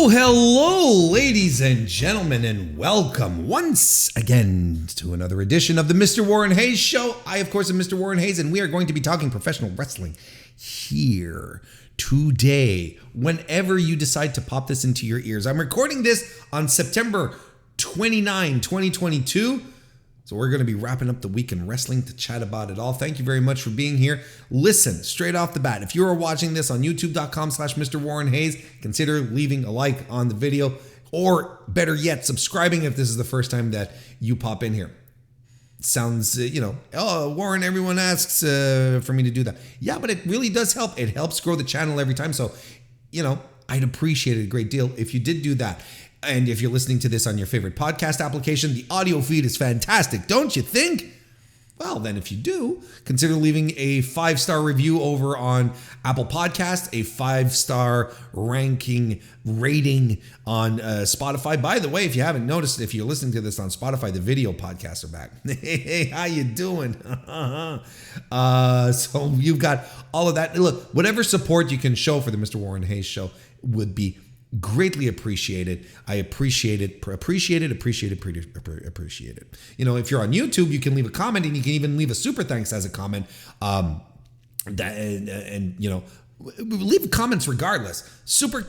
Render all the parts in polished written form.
Hello, ladies and gentlemen, and welcome once again to another edition of the Mr. Warren Hayes Show. I, of course, am Mr. Warren Hayes, and we are going to be talking professional wrestling here today, whenever you decide to pop this into your ears. I'm recording this on September 29, 2022. So we're going to be wrapping up the week in wrestling to chat about it all. Thank you very much for being here. Listen, straight off the bat, if you are watching this on youtube.com/MrWarrenHayes, consider leaving a like on the video, or better yet, subscribing if this is the first time that you pop in here. Sounds, Warren, everyone asks for me to do that. Yeah, but it really does help. It helps grow the channel every time. So, I'd appreciate it a great deal if you did do that. And if you're listening to this on your favorite podcast application, the audio feed is fantastic, don't you think? Well, then if you do, consider leaving a 5-star review over on Apple Podcasts, a 5-star rating on Spotify. By the way, if you haven't noticed, if you're listening to this on Spotify, the video podcasts are back. Hey, how you doing? So you've got all of that. Look, whatever support you can show for the Mr. Warren Hayes Show would be greatly appreciated. I appreciate it. Appreciate it. If you're on YouTube, you can leave a comment, and you can even leave a super thanks as a comment. Leave comments regardless. Super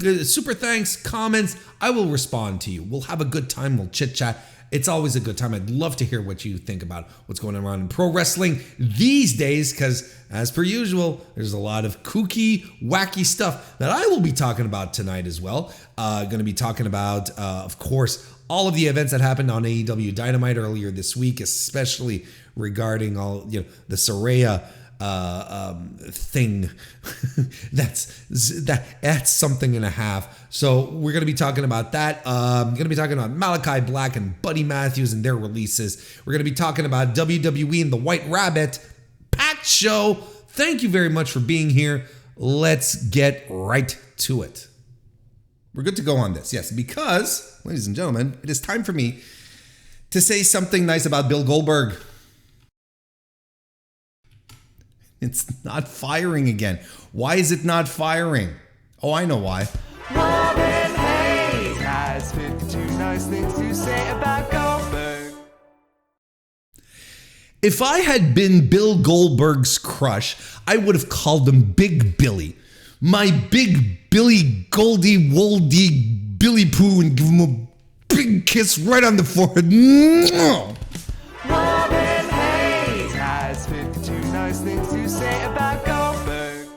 thanks, comments. I will respond to you. We'll have a good time. We'll chit chat. It's always a good time. I'd love to hear what you think about what's going on in pro wrestling these days, because as per usual, there's a lot of kooky, wacky stuff that I will be talking about tonight as well. Going to be talking about, of course, all of the events that happened on AEW Dynamite earlier this week, especially regarding all, the Saraya thing. that's something and a half. So we're going to be talking about that. Going to be talking about Malakai Black and Buddy Matthews and their releases. We're going to be talking about WWE and the White Rabbit packed show. Thank you very much for being here. Let's get right to it. We're good to go on this. Yes, because, ladies and gentlemen, it is time for me to say something nice about Bill Goldberg. It's not firing again. Why is it not firing? Oh, I know why. Warren Hayes has 52 nice things to say about Goldberg. If I had been Bill Goldberg's crush, I would have called him Big Billy. My Big Billy Goldie Woldy Billy Poo, and give him a big kiss right on the forehead. Warren Hayes has 52 nice things to say about Goldberg.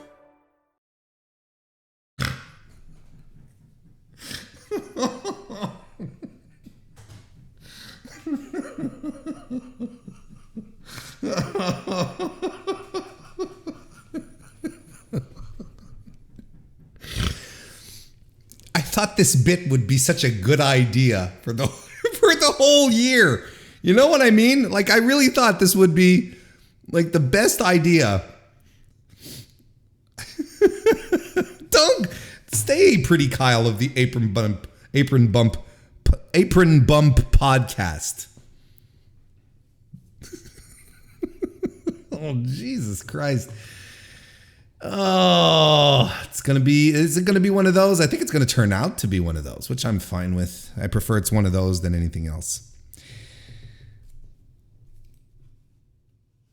I thought this bit would be such a good idea for the whole year. You know what I mean? Like, I really thought this would be like the best idea. Don't stay pretty Kyle of the Apron Bump podcast. Oh, Jesus Christ. Oh, is it going to be one of those? I think it's going to turn out to be one of those, which I'm fine with. I prefer it's one of those than anything else.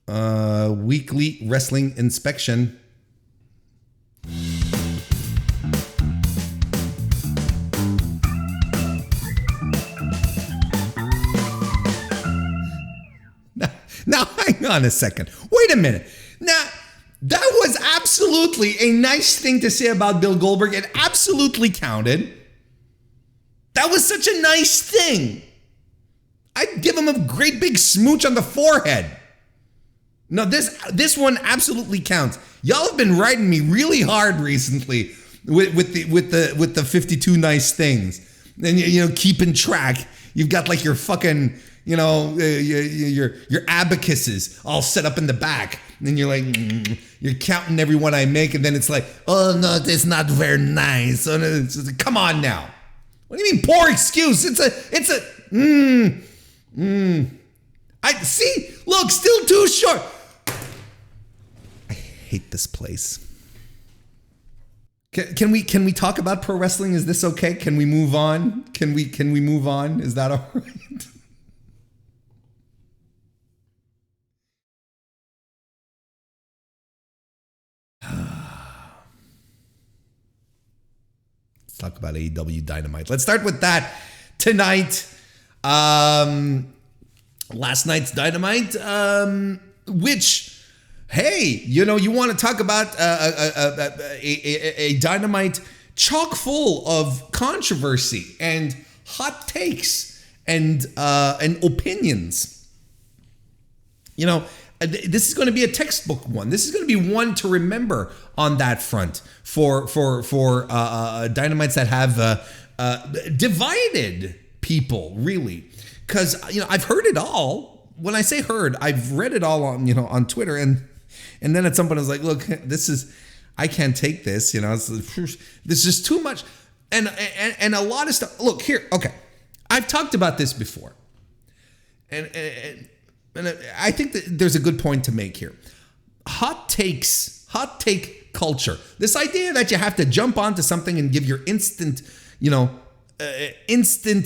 Weekly wrestling inspection. Now, hang on a second. Wait a minute. Now, that was absolutely a nice thing to say about Bill Goldberg. It absolutely counted. That was such a nice thing. I'd give him a great big smooch on the forehead. No, this one absolutely counts. Y'all have been riding me really hard recently with the 52 nice things, and keeping track. You've got like your fucking your abacuses all set up in the back, and you're like you're counting every one I make, and then it's like, oh no, that's not very nice. Oh, no, come on now. What do you mean poor excuse? I see. Look, still too short. I hate this place. Can we talk about pro wrestling? Is this okay? Can we move on? Can we move on? Is that all right? Let's talk about AEW Dynamite. Let's start with that tonight. Last night's Dynamite, which, hey, you want to talk about a Dynamite chock full of controversy and hot takes and opinions. This is going to be a textbook one. This is going to be one to remember on that front for Dynamites that have divided people, really. Because I've heard it all. When I say heard, I've read it all on on Twitter, and then at some point I was like, look, I can't take this. This is just too much, and a lot of stuff. Look here, okay, I've talked about this before, and I think that there's a good point to make here. Hot take culture. This idea that you have to jump onto something and give your instant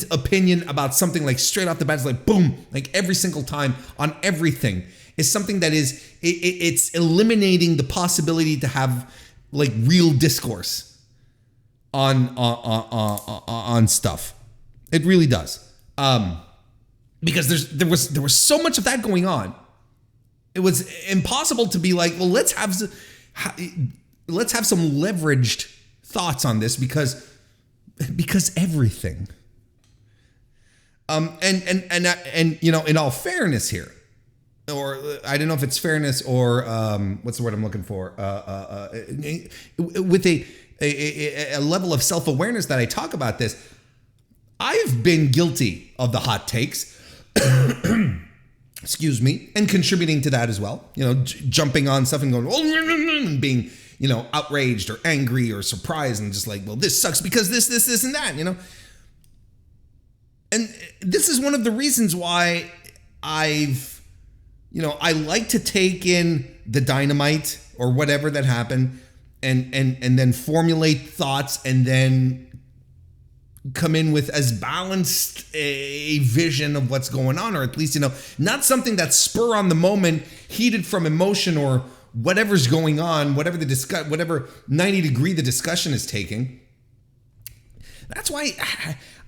opinion about something, like straight off the bat, it's like boom, like every single time on everything, is something that it's eliminating the possibility to have like real discourse on stuff. It really does. Because there was so much of that going on. It was impossible to be like, well, let's have some leveraged thoughts on this because everything. And in all fairness here, or I don't know if it's fairness or what's the word I'm looking for, with a level of self-awareness that I talk about this, I've been guilty of the hot takes. Excuse me, and contributing to that as well. Jumping on stuff and going, and being, outraged or angry or surprised and just like, well, this sucks because this, and that, And this is one of the reasons why I like to take in the Dynamite or whatever that happened and then formulate thoughts and then come in with as balanced a vision of what's going on, or at least, not something that's spur on the moment, heated from emotion or whatever's going on, whatever 90 degree the discussion is taking. That's why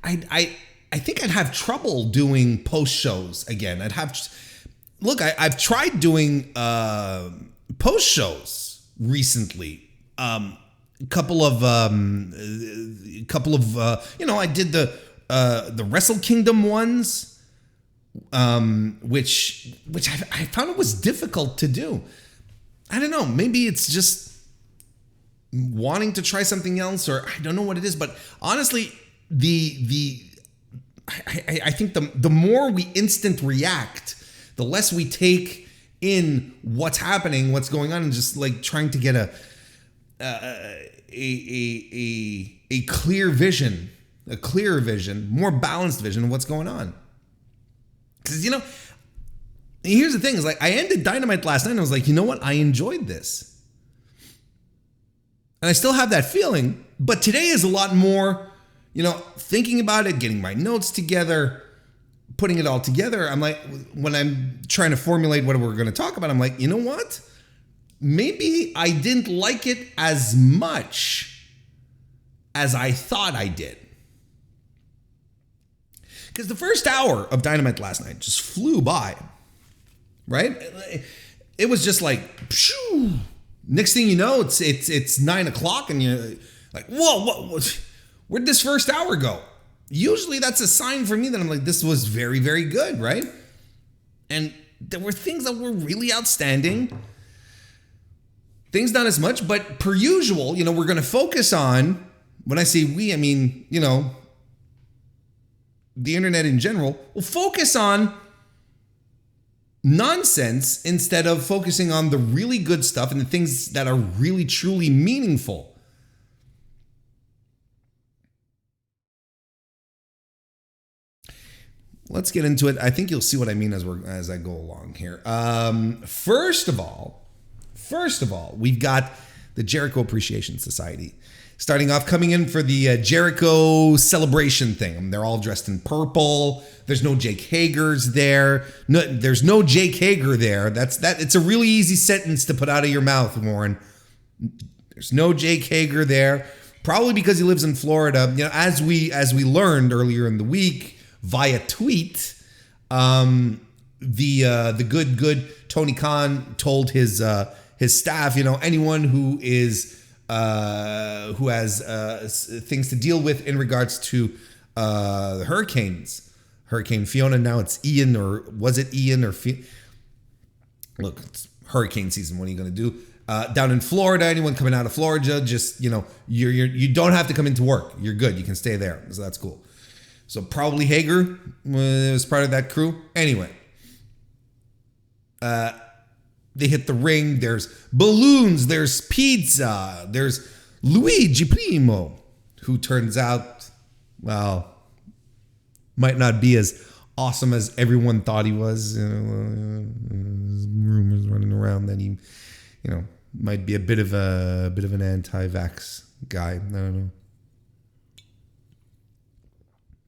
I think I'd have trouble doing post shows again. I've tried doing post shows recently. I did the Wrestle Kingdom ones, which I found it was difficult to do. I don't know, maybe it's just wanting to try something else, or I don't know what it is, but honestly, I think the more we instant react, the less we take in what's happening, what's going on, and just like trying to get a clear vision, a clearer vision, more balanced vision of what's going on. Because here's the thing: is like I ended Dynamite last night, and I was like, you know what? I enjoyed this, and I still have that feeling. But today is a lot more, thinking about it, getting my notes together, putting it all together. I'm like, when I'm trying to formulate what we're going to talk about, I'm like, you know what? Maybe I didn't like it as much as I thought I did. Because the first hour of Dynamite last night just flew by, right? It was just like, phew. Next thing you know, it's 9:00 and you're like, whoa, where'd this first hour go? Usually that's a sign for me that I'm like, this was very, very good, right? And there were things that were really outstanding. Things not as much, but per usual, we're going to focus on, when I say we, I mean, the internet in general, will focus on nonsense instead of focusing on the really good stuff and the things that are really, truly meaningful. Let's get into it. I think you'll see what I mean as I go along here. First of all, we've got the Jericho Appreciation Society. Starting off, coming in for the Jericho celebration thing. They're all dressed in purple. There's no Jake Hager's there. No, there's no Jake Hager there. It's a really easy sentence to put out of your mouth, Warren. There's no Jake Hager there. Probably because he lives in Florida. You know, as we learned earlier in the week via tweet, the good Tony Khan told his staff, you know, anyone who has things to deal with in regards to hurricanes. Hurricane Fiona, now it's Ian, or was it Ian or Look, it's hurricane season. What are you going to do? Down in Florida, anyone coming out of Florida, just, you know, you don't have to come into work. You're good. You can stay there. So that's cool. So probably Hager was part of that crew. Anyway, they hit the ring. There's balloons. There's pizza. There's Luigi Primo, who turns out, well, might not be as awesome as everyone thought he was. You know, rumors running around that he, you know, might be a bit of an anti-vax guy. I don't know.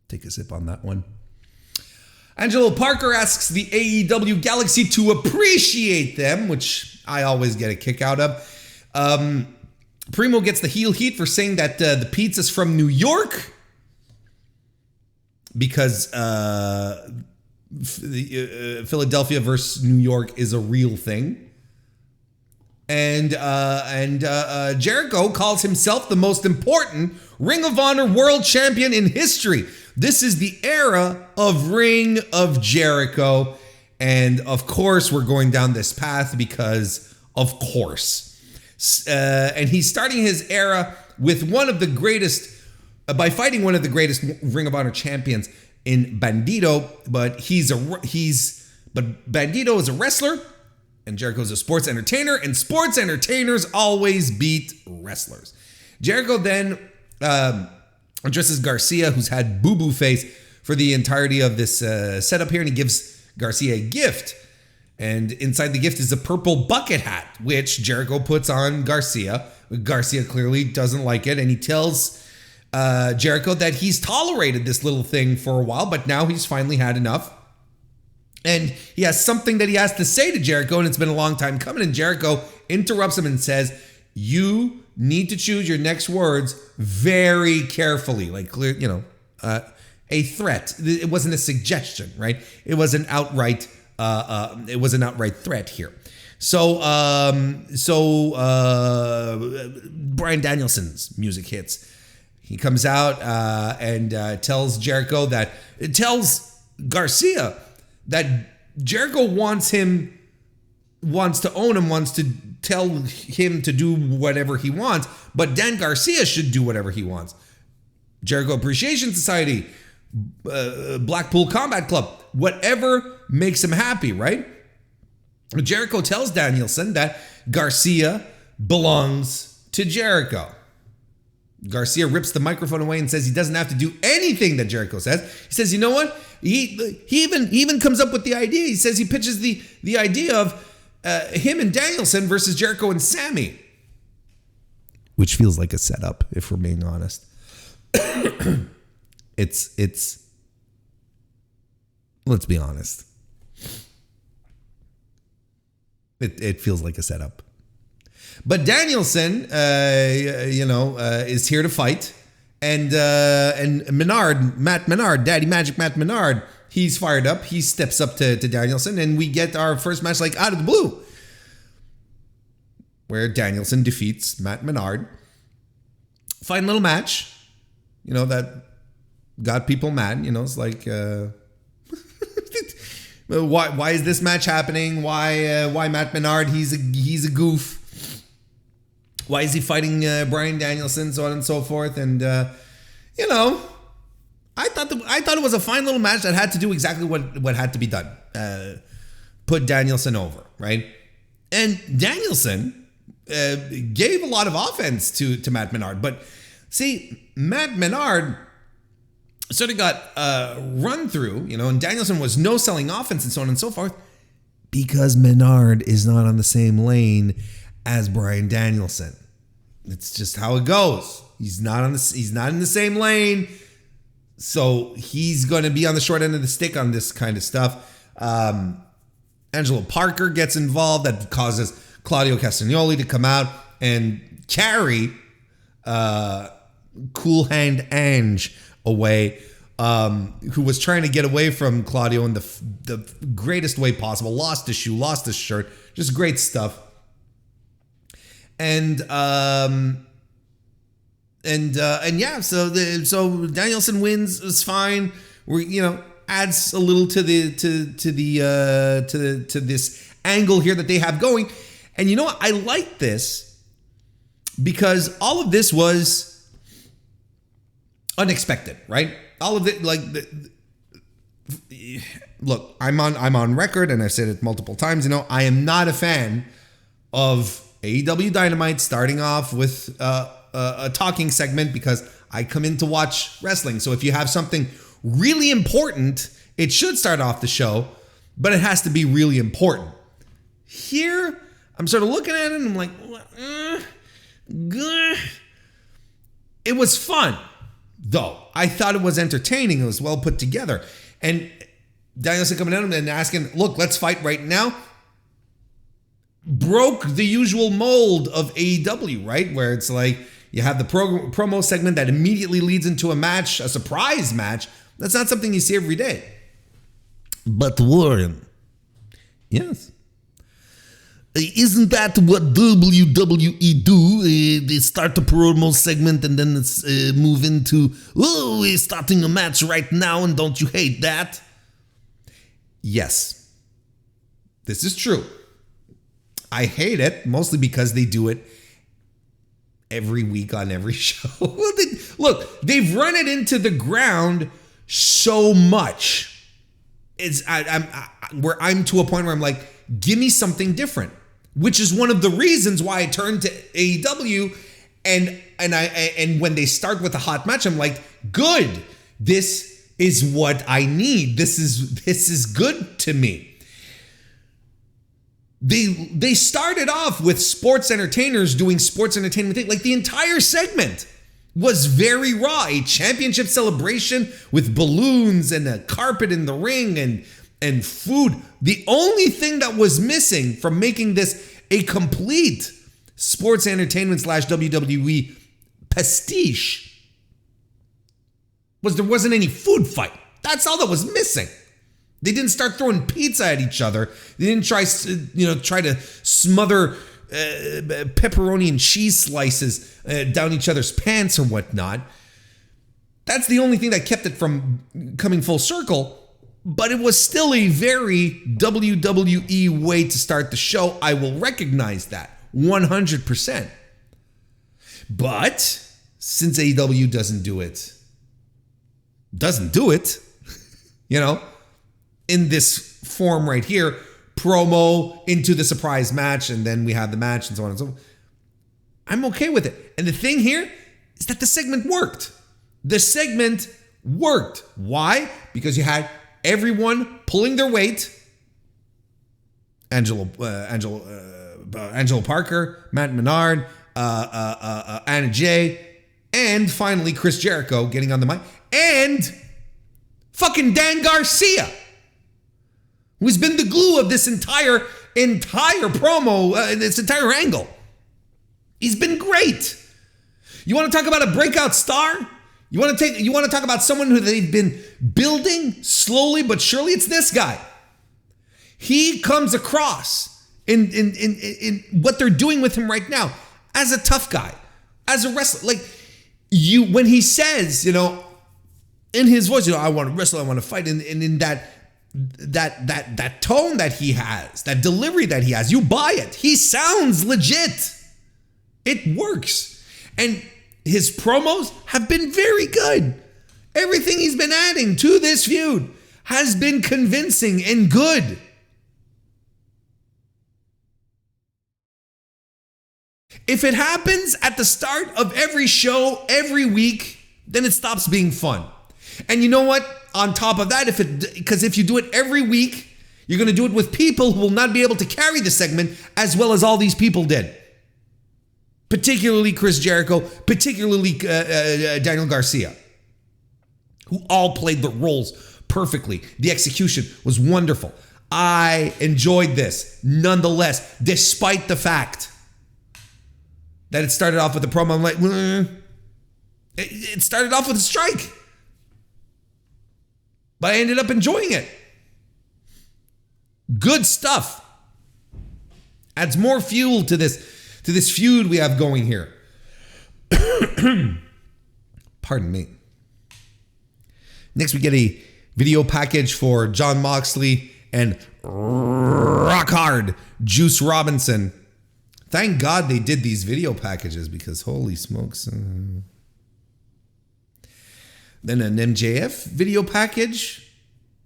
Take a sip on that one. Angelo Parker asks the AEW Galaxy to appreciate them, which I always get a kick out of. Primo gets the heel heat for saying that the pizza's from New York because Philadelphia versus New York is a real thing. And Jericho calls himself the most important Ring of Honor World Champion in history. This is the era of Ring of Jericho. And of course, we're going down this path because, of course. And he's starting his era with one of the greatest, by fighting one of the greatest Ring of Honor champions in Bandito. But Bandito is a wrestler. And Jericho's a sports entertainer, and sports entertainers always beat wrestlers. Jericho then addresses Garcia, who's had boo-boo face for the entirety of this setup here, and he gives Garcia a gift. And inside the gift is a purple bucket hat, which Jericho puts on Garcia. Garcia clearly doesn't like it, and he tells Jericho that he's tolerated this little thing for a while, but now he's finally had enough. And he has something that he has to say to Jericho, and it's been a long time coming. And Jericho interrupts him and says, "You need to choose your next words very carefully." Like, clear, you know, a threat. It wasn't a suggestion, right? It was an outright. It was an outright threat here. So Bryan Danielson's music hits. He comes out and tells Garcia that Jericho wants to own him, wants to tell him to do whatever he wants, but Dan Garcia should do whatever he wants. Jericho Appreciation Society, Blackpool Combat Club, whatever makes him happy, right? Jericho tells Danielson that Garcia belongs to Jericho. Garcia rips the microphone away and says he doesn't have to do anything that Jericho says. He says, you know what? He even comes up with the idea. He says he pitches the idea of him and Danielson versus Jericho and Sammy, which feels like a setup, if we're being honest. It's let's be honest. It feels like a setup. But Danielson, is here to fight, and Matt Menard, Daddy Magic Matt Menard, he's fired up. He steps up to Danielson, and we get our first match like out of the blue, where Danielson defeats Matt Menard. Fine little match, that got people mad. It's like, why is this match happening? Why Matt Menard? He's a goof. Why is he fighting Bryan Danielson, so on and so forth? And I thought it was a fine little match that had to do exactly what had to be done. Put Danielson over, right? And Danielson gave a lot of offense to Matt Menard, but see, Matt Menard sort of got run through, and Danielson was no selling offense and so on and so forth because Menard is not on the same lane as Bryan Danielson. It's just how it goes. He's not in the same lane. So he's going to be on the short end of the stick on this kind of stuff. Angelo Parker gets involved. That causes Claudio Castagnoli to come out and carry Cool Hand Ange away, who was trying to get away from Claudio in the greatest way possible. Lost his shoe, lost his shirt. Just great stuff. And yeah, so Danielson wins. Is fine. Adds a little to this angle here that they have going. And you know what? I like this because all of this was unexpected, right? All of it, look, I'm on record, and I've said it multiple times. I am not a fan of AEW Dynamite starting off with a talking segment because I come in to watch wrestling. So if you have something really important, it should start off the show, but it has to be really important. Here, I'm sort of looking at it and I'm like, it was fun, though. I thought it was entertaining. It was well put together. And Danielson coming out and asking, look, let's fight right now. Broke the usual mold of AEW, right? Where it's like you have the promo segment that immediately leads into a match, a surprise match. That's not something you see every day. But Warren, yes. Isn't that what WWE do? They start a promo segment and then it's move into, we're starting a match right now, and don't you hate that? Yes, this is true. I hate it, mostly because they do it every week on every show. Look, they've run it into the ground so much. I'm to a point where I'm like, give me something different, which is one of the reasons why I turned to AEW. And when they start with a hot match, I'm like, good. This is what I need. This is good to me. They started off with sports entertainers doing sports entertainment things. Like the entire segment was very raw. A championship celebration with balloons and a carpet in the ring and food. The only thing that was missing from making this a complete sports entertainment / WWE pastiche was there wasn't any food fight. That's all that was missing. They didn't start throwing pizza at each other. They didn't try to smother pepperoni and cheese slices down each other's pants or whatnot. That's the only thing that kept it from coming full circle. But it was still a very WWE way to start the show. I will recognize that 100%. But since AEW doesn't do it, in this form right here, promo into the surprise match, and then we have the match and so on and so forth. I'm okay with it. And the thing here is that the segment worked. The segment worked. Why? Because you had everyone pulling their weight. Angelo Parker, Matt Menard, Anna Jay, and finally Chris Jericho getting on the mic, and fucking Dan Garcia, who's been the glue of this entire promo, this entire angle. He's been great. You want to talk about a breakout star? You want to talk about someone who they've been building slowly but surely? It's this guy. He comes across in what they're doing with him right now as a tough guy, as a wrestler. Like when he says, in his voice, I want to wrestle, I want to fight, and in that tone that he has, that delivery that he has, you buy it. He sounds legit. It works. And his promos have been very good. Everything he's been adding to this feud has been convincing and good. If it happens at the start of every show, every week, then it stops being fun. And you know what? On top of that, because if you do it every week, you're going to do it with people who will not be able to carry the segment as well as all these people did. particularly Chris Jericho, particularly Daniel Garcia, who all played the roles perfectly. The execution was wonderful. I enjoyed this nonetheless, despite the fact that it started off with a promo. I'm like, it started off with a strike, but I ended up enjoying it. Good stuff. Adds more fuel to this feud we have going here. Pardon me. Next, we get a video package for Jon Moxley and Rock Hard Juice Robinson. Thank God they did these video packages, because holy smokes. Then an MJF video package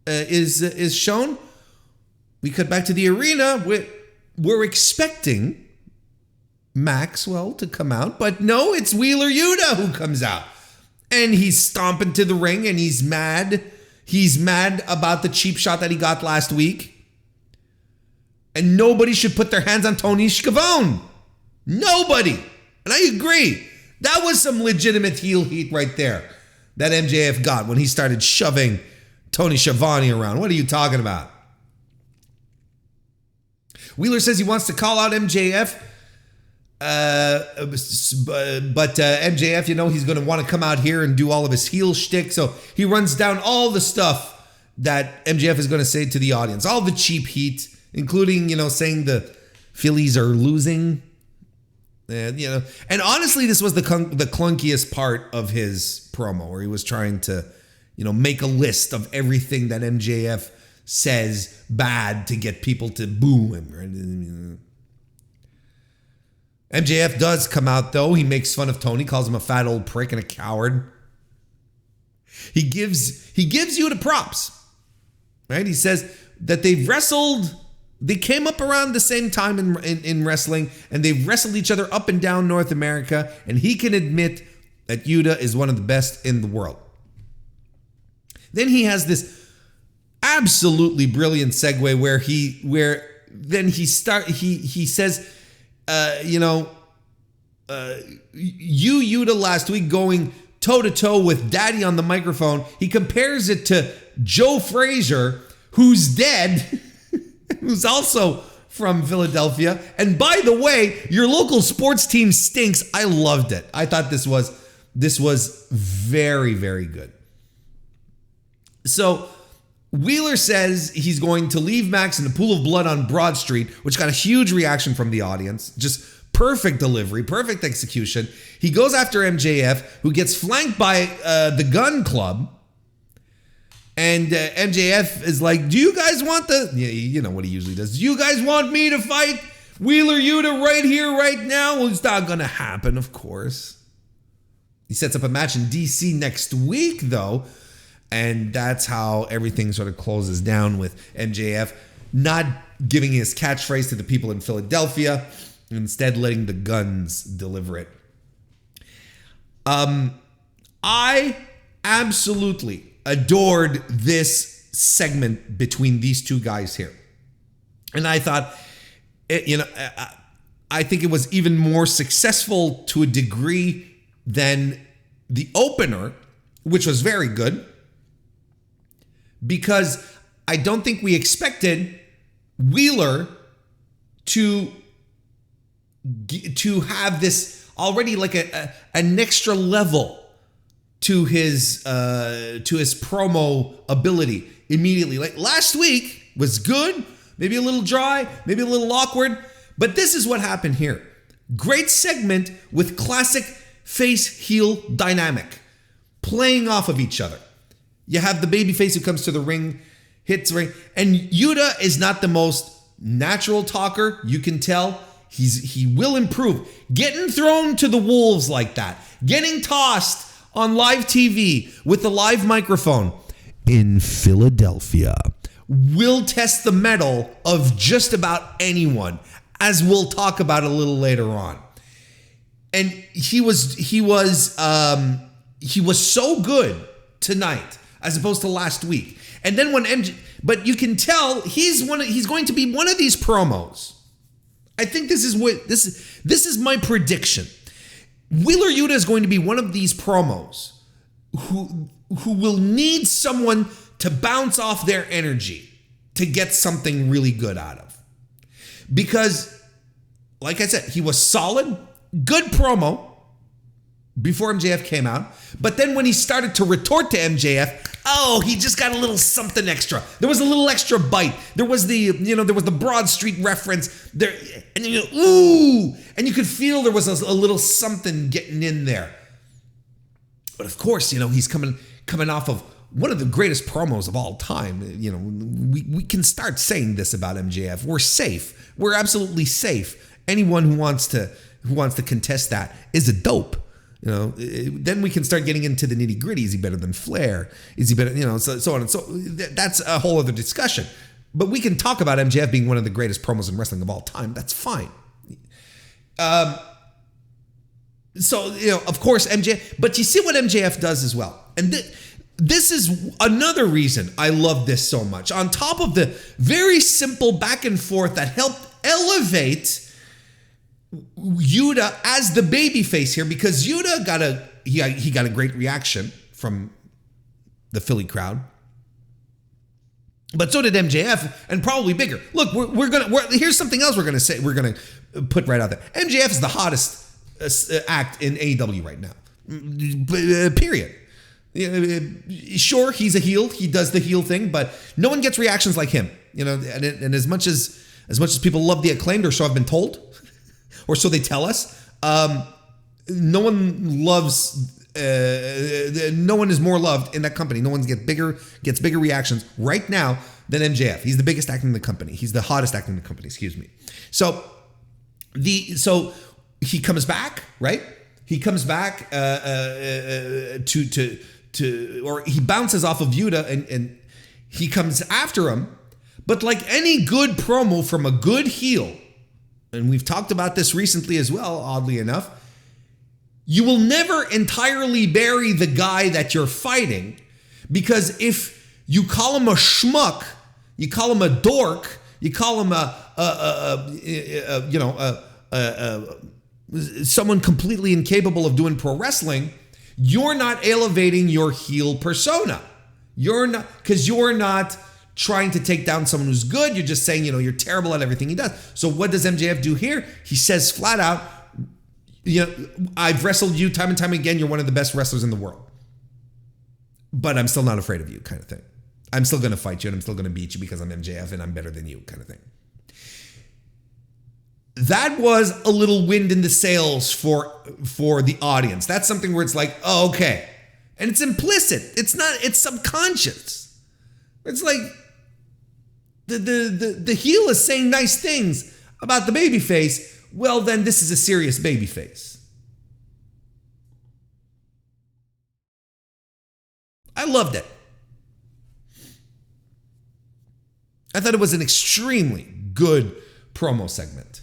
is shown. We cut back to the arena. We're expecting Maxwell to come out, but no, it's Wheeler Yuta who comes out. And he's stomping to the ring, and he's mad. He's mad about the cheap shot that he got last week. And nobody should put their hands on Tony Schiavone. Nobody. And I agree. That was some legitimate heel heat right there that MJF got when he started shoving Tony Schiavone around. What are you talking about? Wheeler says he wants to call out MJF. But MJF, he's going to want to come out here and do all of his heel shtick. So he runs down all the stuff that MJF is going to say to the audience. All the cheap heat, including, saying the Phillies are losing. And honestly, this was the clunkiest part of his promo, where he was trying to, make a list of everything that MJF says bad to get people to boo him. Right? MJF does come out, though. He makes fun of Tony, calls him a fat old prick and a coward. He gives you the props, right? He says that they've wrestled. They came up around the same time in wrestling, and they've wrestled each other up and down North America, and he can admit that Yuta is one of the best in the world. Then he has this absolutely brilliant segue where he says, you Yuta last week going toe-to-toe with Daddy on the microphone. He compares it to Joe Frazier, who's dead, who's also from Philadelphia. And by the way, your local sports team stinks. I loved it. I thought this was very, very good. So Wheeler says he's going to leave Max in a pool of blood on Broad Street, which got a huge reaction from the audience. Just perfect delivery, perfect execution. He goes after MJF, who gets flanked by the Gun Club. And MJF is like, do you guys want you know what he usually does. Do you guys want me to fight Wheeler Yuta right here, right now? Well, it's not going to happen, of course. He sets up a match in DC next week, though. And that's how everything sort of closes down, with MJF not giving his catchphrase to the people in Philadelphia, instead letting the Guns deliver it. I absolutely adored this segment between these two guys here. And I thought, I think it was even more successful to a degree than the opener, which was very good. Because I don't think we expected Wheeler to have this already like an extra level to his promo ability immediately. Like last week was good, maybe a little dry, maybe a little awkward, but this is what happened here. Great segment with classic face-heel dynamic, playing off of each other. You have the babyface who comes to the ring, hits the ring, and Yuta is not the most natural talker. You can tell he will improve. Getting thrown to the wolves like that, getting tossed on live TV with the live microphone in Philadelphia will test the mettle of just about anyone, as we'll talk about a little later on. And he was so good tonight, as opposed to last week. And then but you can tell he's going to be one of these promos. I think this is my prediction. Wheeler Yuta is going to be one of these promos who will need someone to bounce off their energy to get something really good out of. Because, like I said, he was solid, good promo before MJF came out. But then when he started to retort to MJF, he just got a little something extra. There was a little extra bite. There was the Broad Street reference there, and and you could feel there was a little something getting in there. But of course, he's coming off of one of the greatest promos of all time. We can start saying this about MJF. We're safe. We're absolutely safe. Anyone who wants to contest that is a dope. Then we can start getting into the nitty gritty. Is he better than Flair? Is he better? So on and so. That's a whole other discussion. But we can talk about MJF being one of the greatest promos in wrestling of all time. That's fine. Of course, MJF. But you see what MJF does as well, and this is another reason I love this so much. On top of the very simple back and forth that helped elevate Yuta as the babyface here, because Yuta got a great reaction from the Philly crowd, but so did MJF, and probably bigger. Look, here's something else we're gonna put right out there. MJF is the hottest act in AEW right now. Period. Sure, he's a heel. He does the heel thing, but no one gets reactions like him. And as much as people love the Acclaimed, or so I've been told, or so they tell us, no one is more loved in that company. No one gets bigger reactions right now than MJF. He's the biggest actor in the company. He's the hottest actor in the company. Excuse me. So he comes back, right? He comes back or he bounces off of Yuta and he comes after him. But like any good promo from a good heel, and we've talked about this recently as well, oddly enough, you will never entirely bury the guy that you're fighting, because if you call him a schmuck, you call him a dork, you call him someone completely incapable of doing pro wrestling, you're not elevating your heel persona. You're not trying to take down someone who's good. You're just saying, you're terrible at everything he does. So what does MJF do here? He says flat out, I've wrestled you time and time again. You're one of the best wrestlers in the world, but I'm still not afraid of you, kind of thing. I'm still going to fight you and I'm still going to beat you because I'm MJF and I'm better than you, kind of thing. That was a little wind in the sails for the audience. That's something where it's like, oh, okay. And it's implicit. It's subconscious. It's like the heel is saying nice things about the babyface. Well, then this is a serious babyface. I loved it. I thought it was an extremely good promo segment.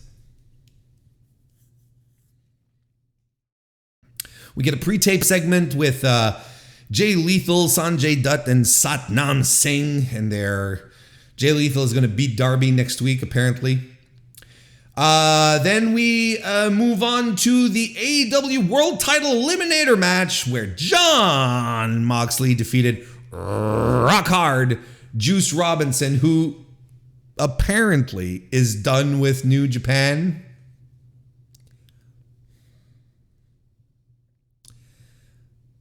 We get a pre-tape segment with Jay Lethal, Sanjay Dutt, and Satnam Singh, and Jay Lethal is going to beat Darby next week, apparently. Then we move on to the AEW World Title Eliminator match, where Jon Moxley defeated Rock Hard Juice Robinson, who apparently is done with New Japan.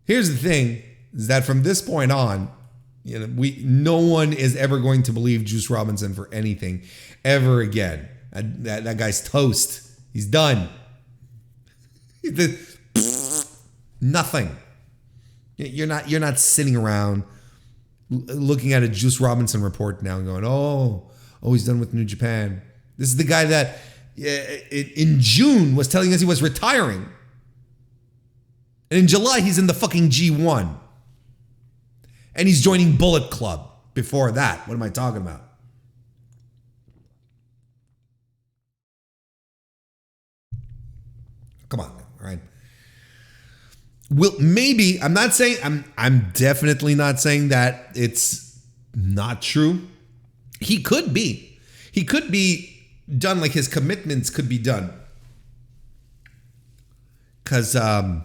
Here's the thing, is that from this point on, no one is ever going to believe Juice Robinson for anything ever again. That guy's toast. He's done. Nothing. You're not sitting around looking at a Juice Robinson report now and going, oh, he's done with New Japan. This is the guy that in June was telling us he was retiring. And in July, he's in the fucking G1. And he's joining Bullet Club before that. What am I talking about? Come on, all right? Well, maybe, I'm definitely not saying that it's not true. He could be done, like his commitments could be done. Because, I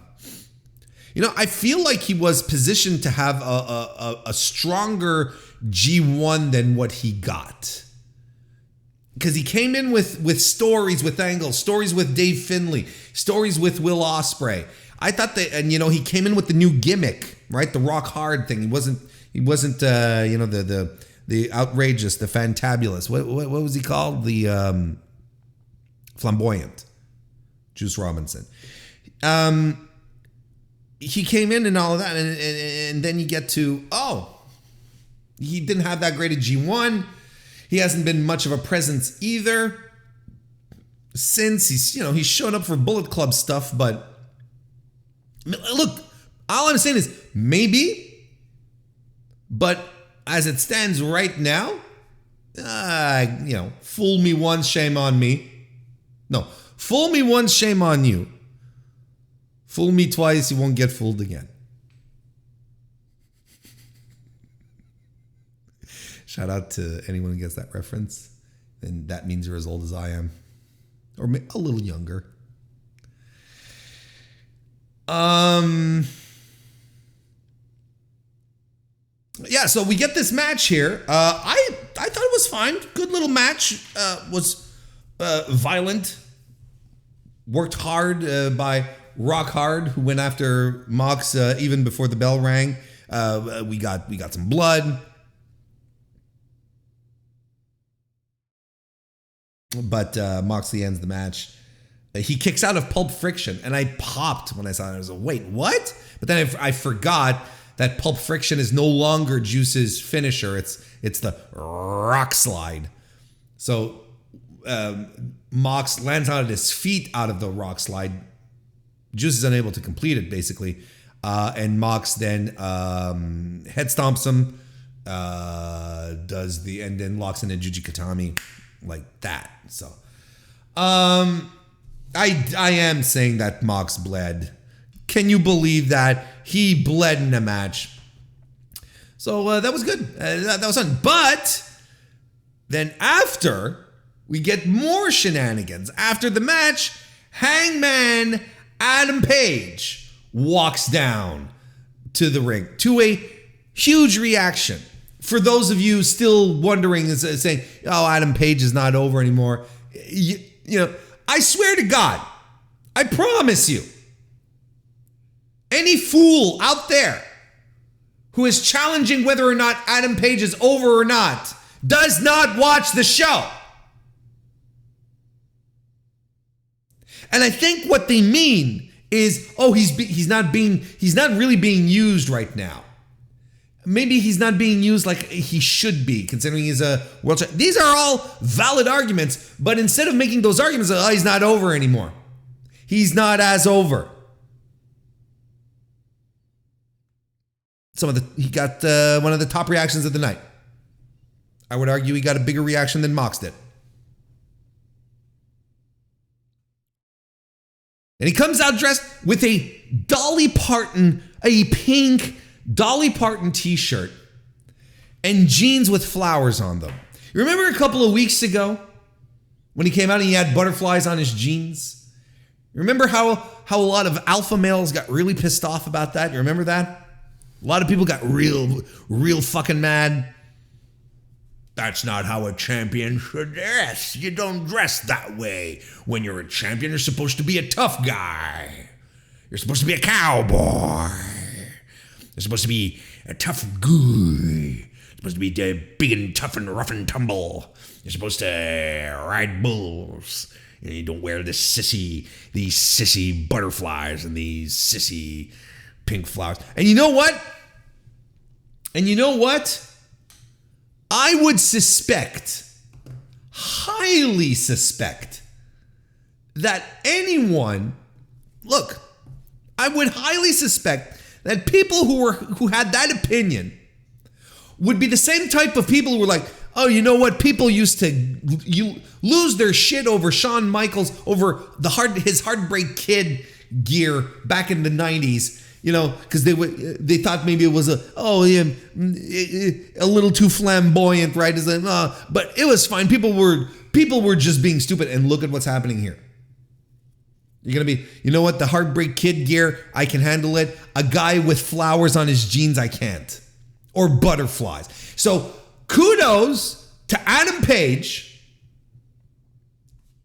feel like he was positioned to have a stronger G1 than what he got. Because he came in with stories with Angle, stories with Dave Finlay, stories with Will Ospreay. I thought that, and he came in with the new gimmick, right? The rock hard thing. He wasn't the outrageous, the fantabulous. What was he called? The flamboyant. Juice Robinson. He came in and all of that, and then you get to, he didn't have that great a G1. He hasn't been much of a presence either since he's shown up for Bullet Club stuff, but look, all I'm saying is maybe, but as it stands right now, fool me once, shame on me. No, fool me once, shame on you. Fool me twice, you won't get fooled again. Shout out to anyone who gets that reference. And that means you're as old as I am. Or a little younger. Yeah, so we get this match here. I thought it was fine. Good little match. Was violent. Worked hard by Rock Hard, who went after Mox even before the bell rang. We got some blood. But Moxley ends the match. He kicks out of Pulp Friction, and I popped when I saw it. I was like, wait, what? But then I forgot that Pulp Friction is no longer Juice's finisher. It's the rock slide. So Mox lands on his feet out of the rock slide. Juice is unable to complete it, basically. And Mox then head stomps him, and then locks in a Jujikatami like that. So I am saying that Mox bled. Can you believe that? He bled in a match. So that was good. That was fun. But then after, we get more shenanigans. After the match, Hangman Adam Page walks down to the ring to a huge reaction. For those of you still wondering, saying, Adam Page is not over anymore. I swear to God, I promise you, any fool out there who is challenging whether or not Adam Page is over or not does not watch the show. And I think what they mean is, he's not really being used right now. Maybe he's not being used like he should be, considering he's a world champion. These are all valid arguments, but instead of making those arguments, he's not over anymore. He's not as over. He got one of the top reactions of the night. I would argue he got a bigger reaction than Mox did. And he comes out dressed with a pink Dolly Parton t-shirt and jeans with flowers on them. You remember a couple of weeks ago when he came out and he had butterflies on his jeans? You remember how a lot of alpha males got really pissed off about that? You remember that? A lot of people got real fucking mad. That's not how a champion should dress. You don't dress that way. When you're a champion, you're supposed to be a tough guy. You're supposed to be a cowboy. You're supposed to be a tough guy. You're supposed to be big and tough and rough and tumble. You're supposed to ride bulls. You don't wear these sissy butterflies and these sissy pink flowers. And you know what? I would highly suspect, that people who had that opinion would be the same type of people who were like, you know what? People used to lose their shit over Shawn Michaels, over his Heartbreak Kid gear back in the 90s. Because they thought maybe it was a little too flamboyant, right? But it was fine. People were People were just being stupid, and look at what's happening here. You're going to be, you know what, the Heartbreak Kid gear, I can handle it. A guy with flowers on his jeans, I can't. Or butterflies. So kudos to Adam Page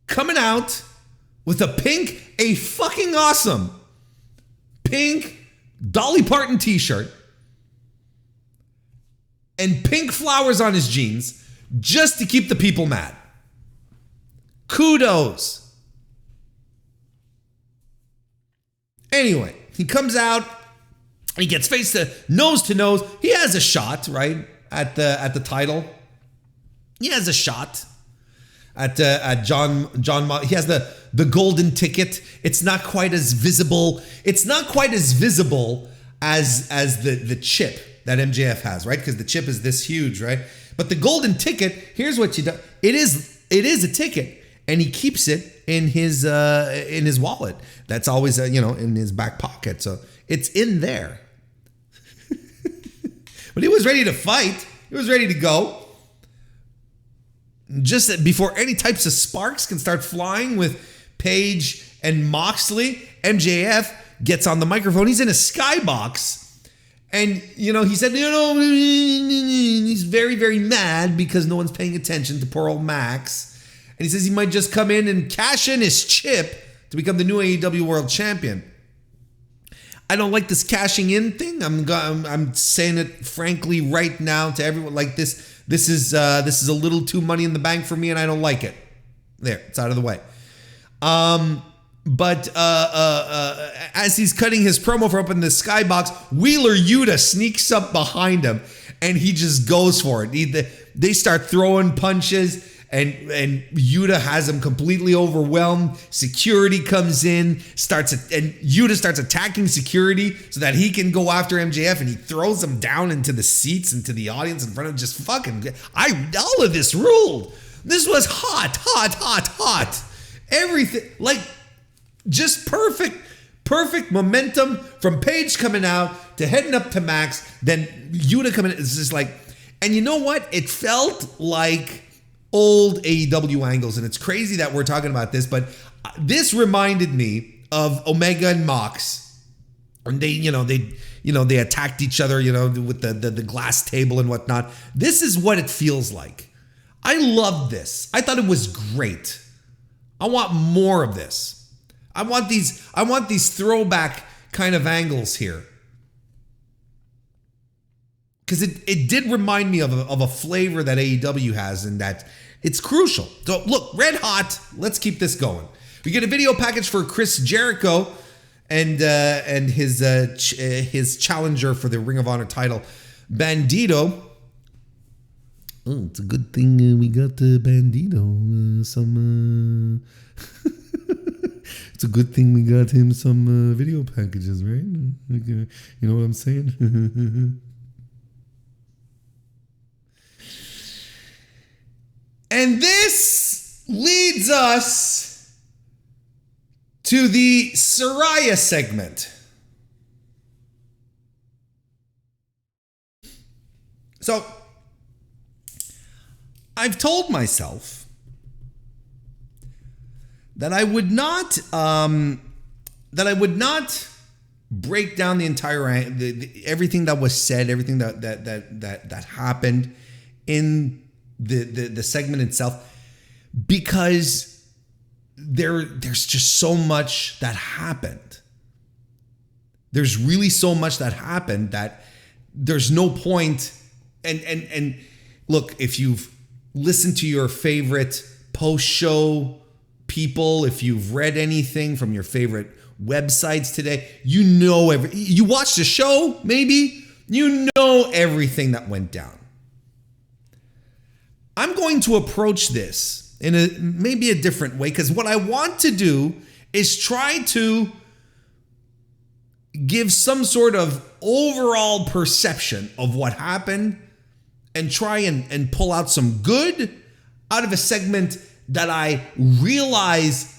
coming out with a fucking awesome pink Dolly Parton t-shirt and pink flowers on his jeans just to keep the people mad. Kudos. Anyway, he comes out, he gets nose to nose. He has a shot, right, at the title. He has a shot at John. He has the golden ticket. It's not quite as visible. It's not quite as visible as the chip that MJF has, right? Because the chip is this huge, right? But the golden ticket, here's what you do. It is a ticket, and he keeps it in his wallet. That's always in his back pocket. So it's in there. But he was ready to fight. He was ready to go. Just before any types of sparks can start flying with Page and Moxley, MJF gets on the microphone. He's in a skybox. And, he said, he's very, very mad because no one's paying attention to poor old Max. And he says he might just come in and cash in his chip to become the new AEW World Champion. I don't like this cashing in thing. I'm saying it frankly right now to everyone. Like this is a little too money in the bank for me, and I don't like it. There, it's out of the way. But as he's cutting his promo for opening the skybox, Wheeler Yuta sneaks up behind him, and he just goes for it. They start throwing punches. And Yuta has him completely overwhelmed. Security comes in, and Yuta starts attacking security so that he can go after MJF, and he throws him down into the seats, into the audience in front of just fucking. All of this ruled. This was hot. Everything, like, just perfect momentum from Page coming out to heading up to Max, then Yuta coming in. It's just like, and you know what? It felt like old AEW angles, and it's crazy that we're talking about this, but this reminded me of Omega and Mox, and they attacked each other, with the glass table and whatnot. This is what it feels like. I loved this. I thought it was great. I want more of this. I want these throwback kind of angles here. Because it did remind me of a flavor that AEW has, and that it's crucial. So look, red hot. Let's keep this going. We get a video package for Chris Jericho and his challenger for the Ring of Honor title, Bandito. Oh, it's a good thing we got Bandito It's a good thing we got him some video packages, right? You know what I'm saying? And this leads us to the Saraya segment. So, I've told myself that I would not break down the entire everything that was said, everything that happened in the segment itself, because there's just so much that happened. There's really so much that happened that there's no point. And look, if you've listened to your favorite post-show people, if you've read anything from your favorite websites today, you watched the show, maybe, you know everything that went down. I'm going to approach this in maybe a different way, because what I want to do is try to give some sort of overall perception of what happened and try and pull out some good out of a segment that I realize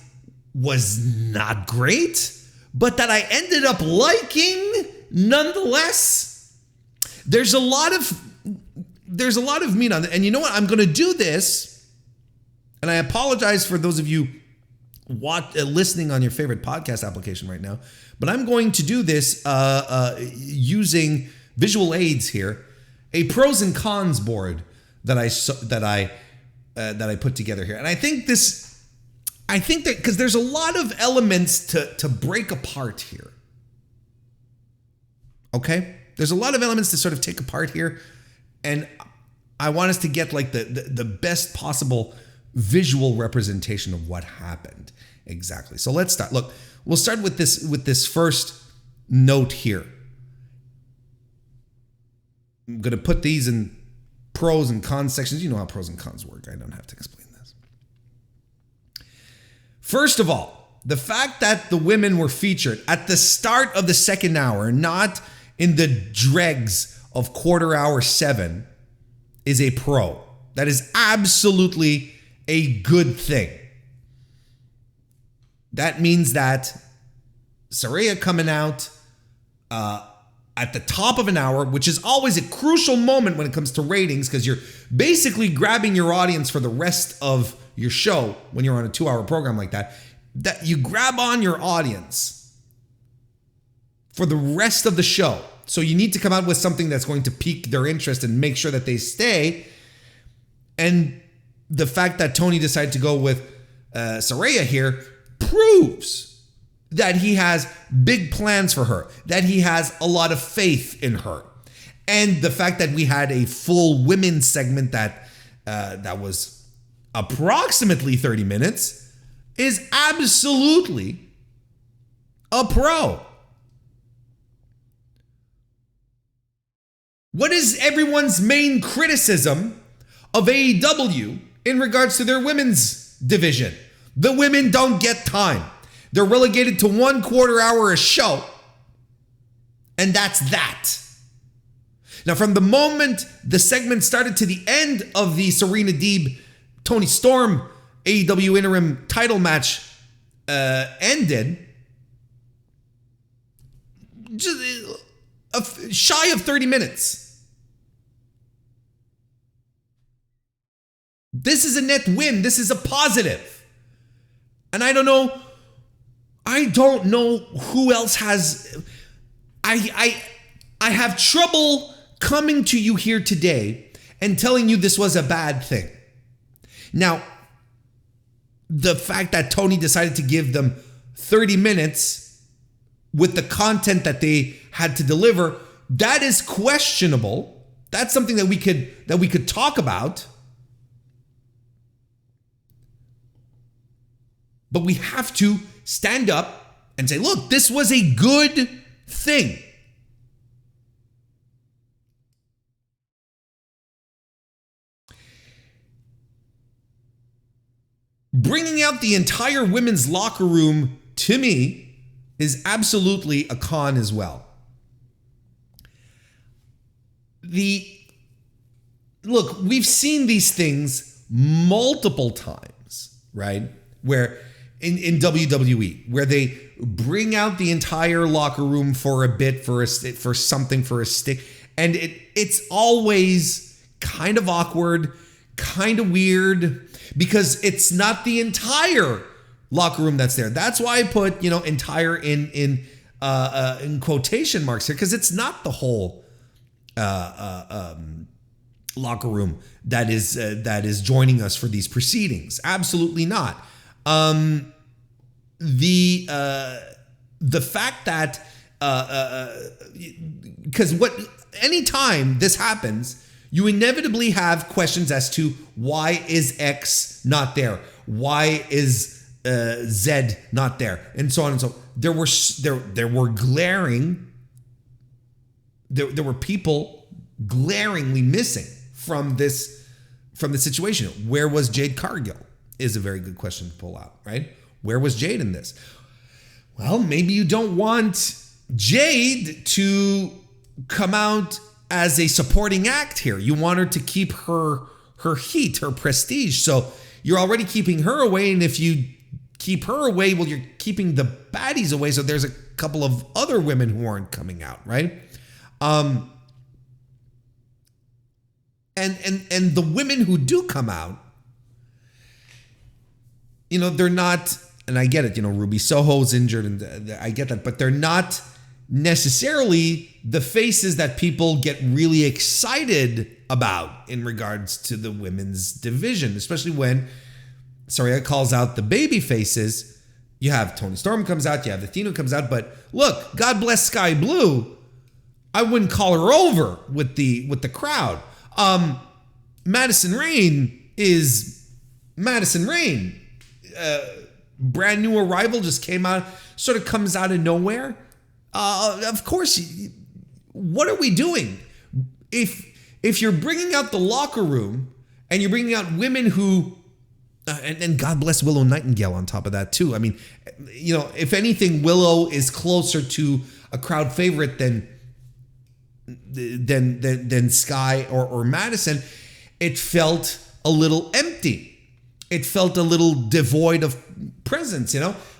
was not great, but that I ended up liking nonetheless. There's a lot of meat on it. And you know what? I'm going to do this And I apologize for those of you listening on your favorite podcast application right now, but I'm going to do this using visual aids here, a pros and cons board that I put together here. And I think that because there's a lot of elements to break apart here. Okay? There's a lot of elements to sort of take apart here, and I want us to get like the best possible visual representation of what happened exactly. So let's start. Look, we'll start with this first note here. I'm going to put these in pros and cons sections. You know how pros and cons work. I don't have to explain this. First of all, the fact that the women were featured at the start of the second hour, not in the dregs of quarter hour 7, is a pro. That is absolutely a good thing. That means that Saraya coming out at the top of an hour, which is always a crucial moment when it comes to ratings, because you're basically grabbing your audience for the rest of your show when you're on a 2-hour program like that. That you grab on your audience for the rest of the show. So you need to come out with something that's going to pique their interest and make sure that they stay. And the fact that Tony decided to go with Saraya here proves that he has big plans for her, that he has a lot of faith in her. And the fact that we had a full women's segment that was approximately 30 minutes is absolutely a pro. What is everyone's main criticism of AEW in regards to their women's division? The women don't get time. They're relegated to 1 quarter hour a show. And that's that. Now, from the moment the segment started to the end of the Serena Deeb, Tony Storm AEW interim title match ended, just shy of 30 minutes. This is a net win. This is a positive. And I don't know who else has. I have trouble coming to you here today and telling you this was a bad thing. Now, the fact that Tony decided to give them 30 minutes with the content that they had to deliver, that is questionable. That's something that we could talk about. But we have to stand up and say, look, this was a good thing. Bringing out the entire women's locker room, to me, is absolutely a con as well. Look, we've seen these things multiple times, right? Where in WWE, where they bring out the entire locker room for a bit, for something, for a stick, and it's always kind of awkward, kind of weird, because it's not the entire locker room that's there. That's why I put entire in quotation marks here, because it's not the whole locker room that is joining us for these proceedings. Absolutely not. The fact that because anytime this happens, you inevitably have questions as to why is X not there, why is Z not there, and so on and so. There were people glaringly missing from the situation. Where was Jade Cargill? Is a very good question to pull out, right? Where was Jade in this? Well, maybe you don't want Jade to come out as a supporting act here. You want her to keep her heat, her prestige. So you're already keeping her away, and if you keep her away, well, you're keeping the baddies away. So there's a couple of other women who aren't coming out, right? And the women who do come out, they're not, and I get it, Ruby Soho's injured, and I get that, but they're not necessarily the faces that people get really excited about in regards to the women's division, especially when Saraya calls out the baby faces. You have Toni Storm comes out, you have Athena comes out, but look, God bless Sky Blue, I wouldn't call her over with the crowd. Madison Rayne is Madison Rayne. Brand new arrival, just came out, sort of comes out of nowhere. Of course, what are we doing? If you're bringing out the locker room and you're bringing out women who, and God bless Willow Nightingale on top of that too. I mean, if anything, Willow is closer to a crowd favorite than Sky or Madison. It felt a little empty. It felt a little devoid of presence.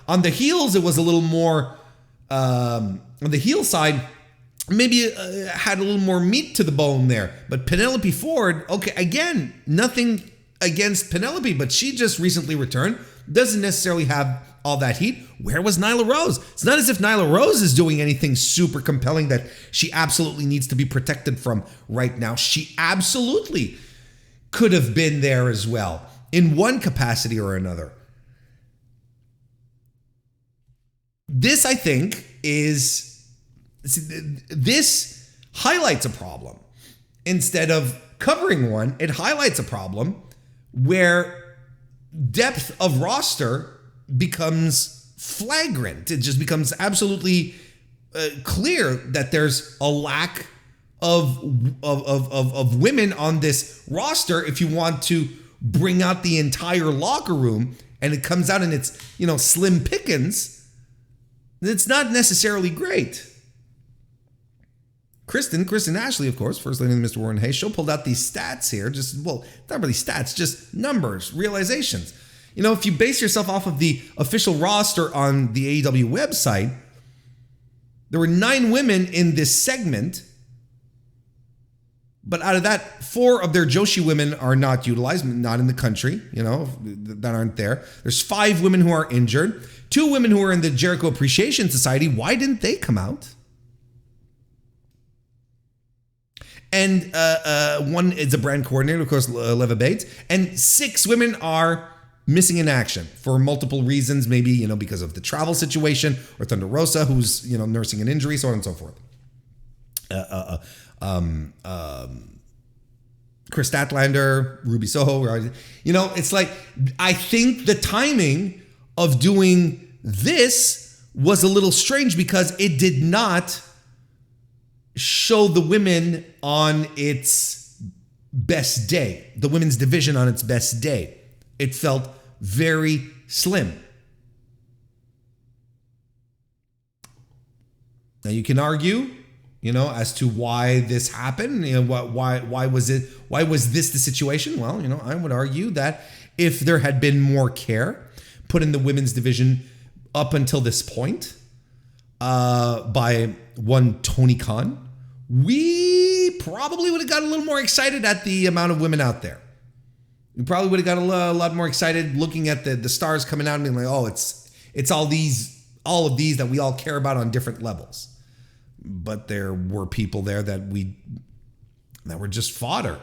On the heels, it was a little more. On the heel side, maybe it had a little more meat to the bone there. But Penelope Ford, okay, again, nothing against Penelope, but she just recently returned. Doesn't necessarily have all that heat. Where was Nyla Rose? It's not as if Nyla Rose is doing anything super compelling that she absolutely needs to be protected from right now. She absolutely could have been there as well in one capacity or another. This, I think, this highlights a problem. Instead of covering one, it highlights a problem where depth of roster becomes flagrant. It just becomes absolutely clear that there's a lack of women on this roster if you want to bring out the entire locker room, and it comes out and it's, slim pickings. It's not necessarily great. Kristen Ashley, of course, first lady of the Mr. Warren Hayes show, pulled out these stats here. Not really stats, just numbers, realizations. If you base yourself off of the official roster on the AEW website, there were 9 women in this segment. But out of that, 4 of their Joshi women are not utilized, not in the country, that aren't there. There's 5 women who are injured. 2 women who are in the Jericho Appreciation Society. Why didn't they come out? And one is a brand coordinator, of course, Leva Bates. And 6 women are missing in action for multiple reasons. Maybe, because of the travel situation, or Thunder Rosa, who's, nursing an injury, so on and so forth. Chris Statlander, Ruby Soho. It's like, I think the timing of doing this was a little strange because it did not show the women on its best day, the women's division on its best day. It felt very slim. Now you can argue, as to why this happened. Why was this the situation? Well, I would argue that if there had been more care put in the women's division up until this point by one Tony Khan, we probably would have got a little more excited at the amount of women out there. We probably would have got a lot more excited looking at the stars coming out and being like, oh, it's all of these that we all care about on different levels. But there were people there that were just fodder.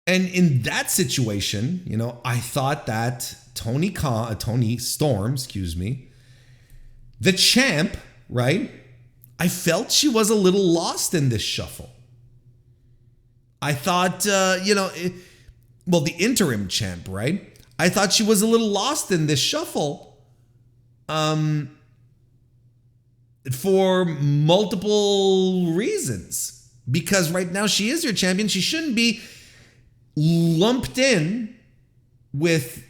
And in that situation, I thought that Tony Storm, the champ, right? I felt she was a little lost in this shuffle. I thought, the interim champ, right? I thought she was a little lost in this shuffle for multiple reasons. Because right now she is your champion. She shouldn't be lumped in with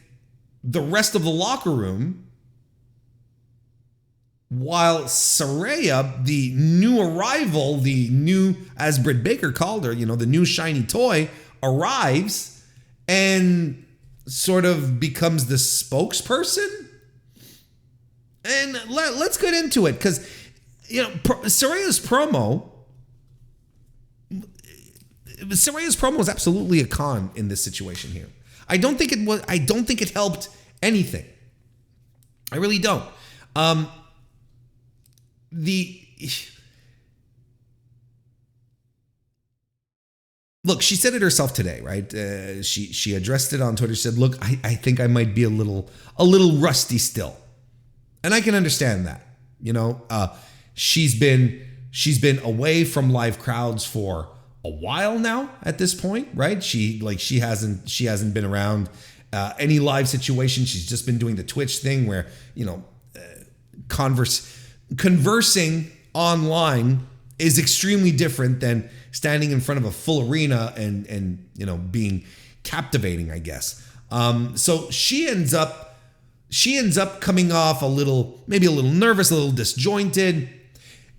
the rest of the locker room, while Saraya, the new arrival, the new, as Britt Baker called her, the new shiny toy, arrives and sort of becomes the spokesperson. And let's get into it, because Saraya's promo Saraya's promo was absolutely a con in this situation here. I don't think it helped anything. I really don't. Look, she said it herself today, right? She addressed it on Twitter. She said, "Look, I think I might be a little rusty still," and I can understand that. She's been away from live crowds for a while now. At this point, right? She hasn't been around any live situation. She's just been doing the Twitch thing where conversing online is extremely different than standing in front of a full arena and being captivating, I guess. So she ends up coming off maybe a little nervous, a little disjointed.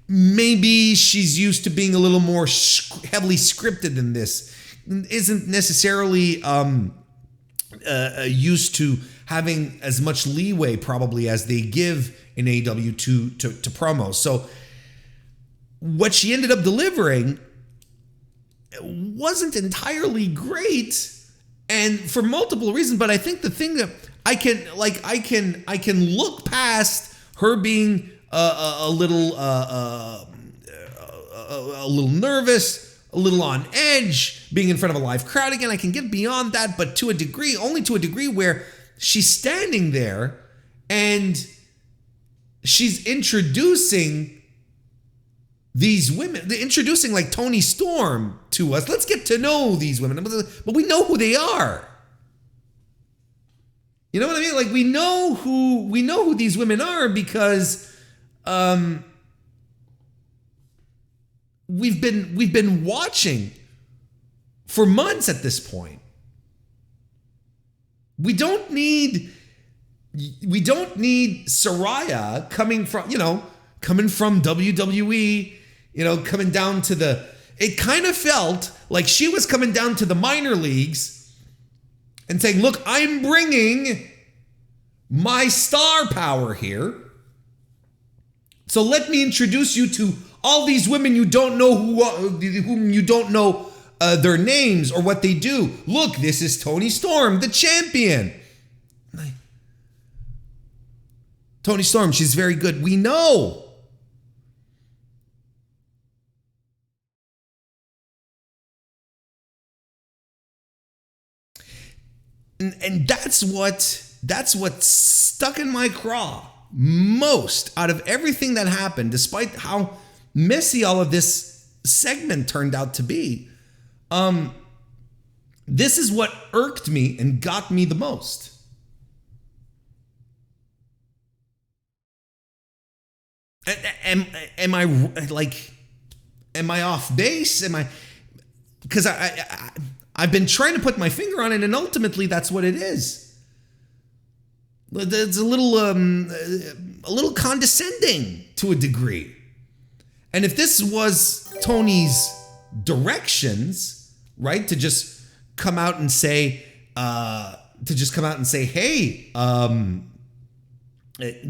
Maybe she's used to being a little more heavily scripted than this. Isn't necessarily used to having as much leeway probably as they give in AEW to promos. So what she ended up delivering wasn't entirely great, and for multiple reasons. But I think the thing that I can look past her being a little nervous, a little on edge, being in front of a live crowd again. I can get beyond that, but only to a degree where she's standing there and she's introducing these women, introducing like Toni Storm to us. Let's get to know these women, but we know who they are. You know what I mean? Like we know who these women are because we've been watching for months at this point. We don't need Saraya coming from WWE, coming down to it kind of felt like she was coming down to the minor leagues and saying, "Look, I'm bringing my star power here. So let me introduce you to all these women you don't know whom you don't know their names or what they do. Look, this is Toni Storm, the champion. Toni Storm, she's very good. We know." And that's what stuck in my craw most out of everything that happened, despite how messy all of this segment turned out to be. This is what irked me and got me the most. Am I off base? Because I've been trying to put my finger on it, and ultimately that's what it is. It's a little condescending to a degree. And if this was Tony's directions, right, to just come out and say, hey,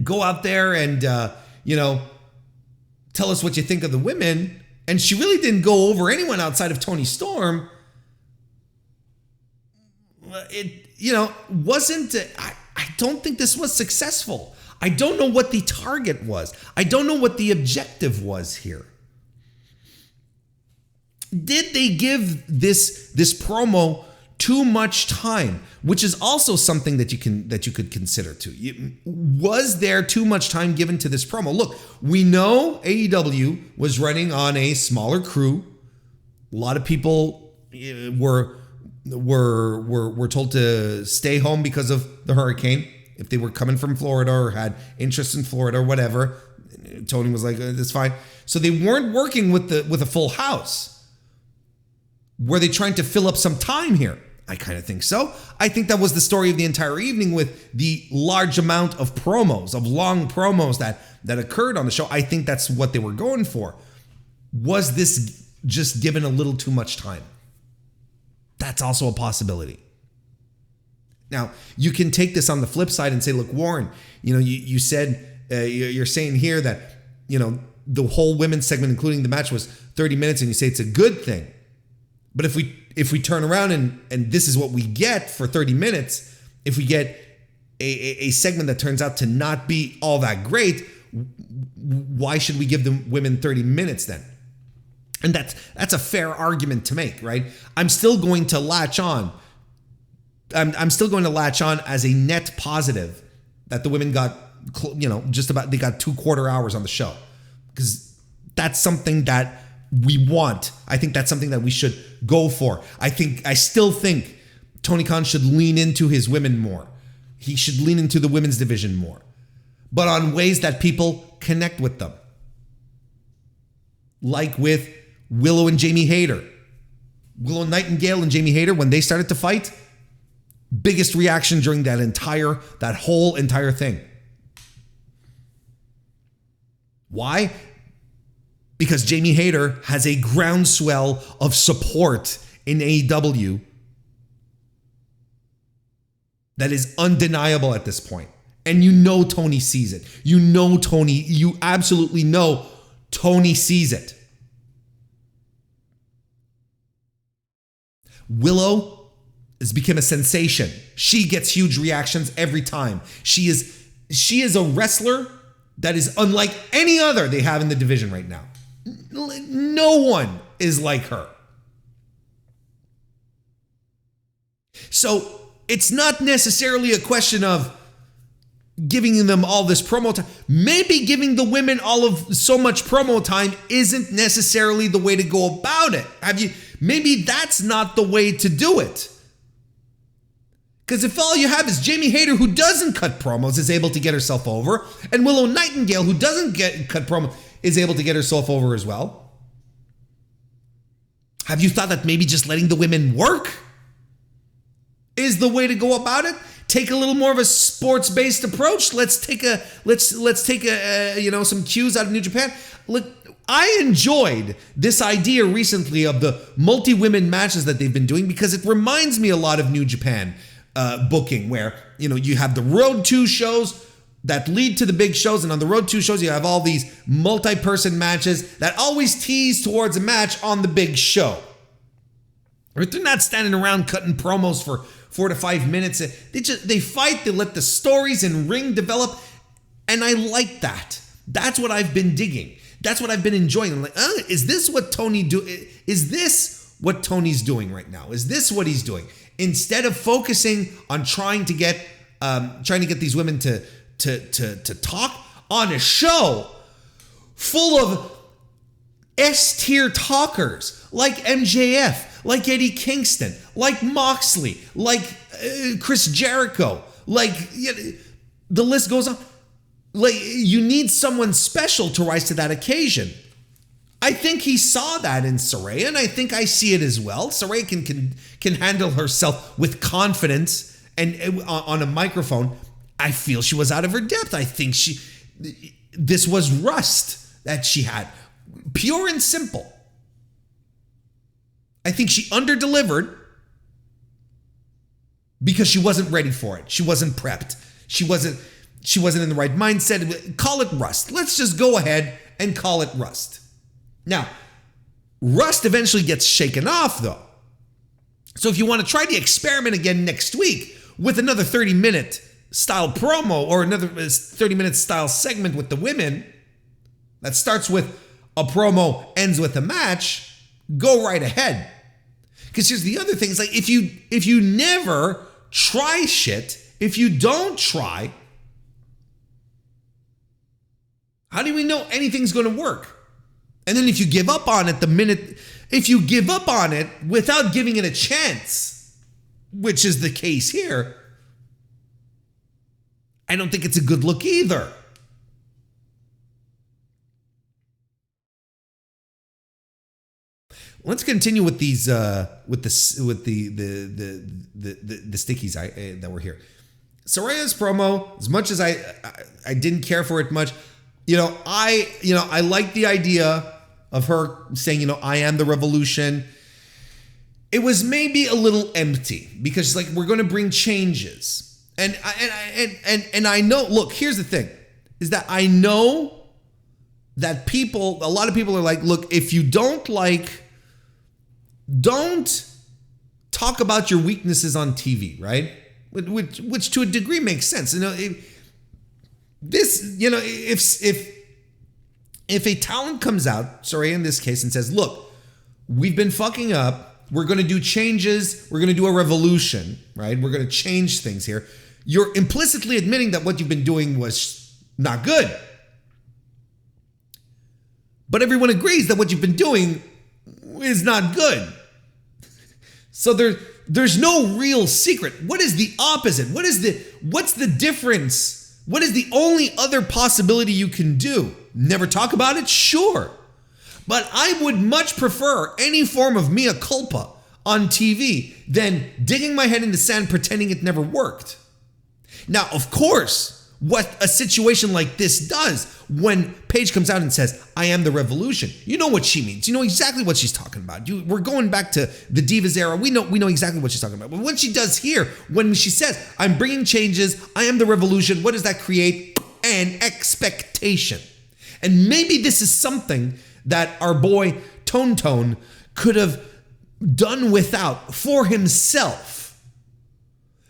go out there and tell us what you think of the women, and she really didn't go over anyone outside of Toni Storm. I don't think this was successful. I don't know what the target was. I don't know what the objective was here. Did they give this promo too much time? Which is also something that you could consider too. Was there too much time given to this promo? Look, we know AEW was running on a smaller crew. A lot of people were told to stay home because of the hurricane. If they were coming from Florida or had interest in Florida or whatever, Tony was like, "That's fine." So they weren't working with a full house. Were they trying to fill up some time here? I kind of think so. I think that was the story of the entire evening with the large amount of long promos that occurred on the show. I think that's what they were going for. Was this just given a little too much time? That's also a possibility. Now, you can take this on the flip side and say, look, Warren, you said, you're saying here that, the whole women's segment, including the match, was 30 minutes, and you say it's a good thing. But if we turn around and this is what we get for 30 minutes, if we get a segment that turns out to not be all that great, why should we give the women 30 minutes then? And that's a fair argument to make, right? I'm still going to latch on. I'm still going to latch on as a net positive that the women got, they got 2 quarter hours on the show, because that's something that we want. I think that's something that we should go for. I still think Tony Khan should lean into his women more. He should lean into the women's division more, but on ways that people connect with them. Like with Willow and Jamie Hayter. Willow Nightingale and Jamie Hayter, when they started to fight, biggest reaction during that whole entire thing. Why? Because Jamie Hayter has a groundswell of support in AEW that is undeniable at this point. And Tony sees it. You absolutely know Tony sees it. Willow has become a sensation. She gets huge reactions every time. She is a wrestler that is unlike any other they have in the division right now. No one is like her. So it's not necessarily a question of giving them all this promo time. Maybe giving the women all of so much promo time isn't necessarily the way to go about it. Maybe that's not the way to do it. Because if all you have is Jamie Hayter, who doesn't cut promos, is able to get herself over, and Willow Nightingale, who doesn't cut promos, is able to get herself over as well. Have you thought that maybe just letting the women work is the way to go about it? Take a little more of a sports-based approach. Let's take some cues out of New Japan. Look, I enjoyed this idea recently of the multi-women matches that they've been doing, because it reminds me a lot of New Japan booking, where you have the Road 2 shows that lead to the big shows, and on the Road 2 shows you have all these multi-person matches that always tease towards a match on the big show. Right? They're not standing around cutting promos for 4 to 5 minutes. They fight, they let the stories and ring develop, and I like that. That's what I've been digging. That's what I've been enjoying. I'm like, is this what Tony do? Is this what Tony's doing right now? Is this what he's doing? Instead of focusing on trying to get these women to talk on a show full of S-tier talkers like MJF, like Eddie Kingston, like Moxley, like Chris Jericho, the list goes on. You need someone special to rise to that occasion. I think he saw that in Saraya, and I think I see it as well. Saraya can handle herself with confidence, and on a microphone, I feel she was out of her depth. I think this was rust that she had, pure and simple. I think she underdelivered because she wasn't ready for it. She wasn't prepped. She wasn't in the right mindset. Call it rust. Let's just go ahead and call it rust. Now, rust eventually gets shaken off, though. So if you want to try the experiment again next week with another 30-minute style promo or another 30-minute style segment with the women that starts with a promo, ends with a match, go right ahead. Because here's the other thing. It's like if you never try shit, if you don't try, how do we know anything's going to work? And then if you give up on it if you give up on it without giving it a chance, which is the case here, I don't think it's a good look either. Let's continue with these with the stickies that were here. Saraya's promo, as much as I didn't care for it much, I like the idea of her saying, I am the revolution. It was maybe a little empty because we're going to bring changes. And I know, look, here's the thing, is that I know that a lot of people are like, look, if you don't like don't talk about your weaknesses on TV, right? Which to a degree makes sense. If a talent comes out, Saraya in this case, and says, look, we've been fucking up. We're going to do changes. We're going to do a revolution, right? We're going to change things here. You're implicitly admitting that what you've been doing was not good. But everyone agrees that what you've been doing is not good. So there's no real secret. What is the opposite? What's the difference? What is the only other possibility you can do? Never talk about it? Sure. But I would much prefer any form of mea culpa on TV than digging my head in the sand pretending it never worked. Now, of course, what a situation like this does when Paige comes out and says, I am the revolution. You know what she means. You know exactly what she's talking about. We're going back to the Divas era. We know exactly what she's talking about. But what she does here, when she says, I'm bringing changes, I am the revolution, what does that create? An expectation. And maybe this is something that our boy Tone could have done without for himself.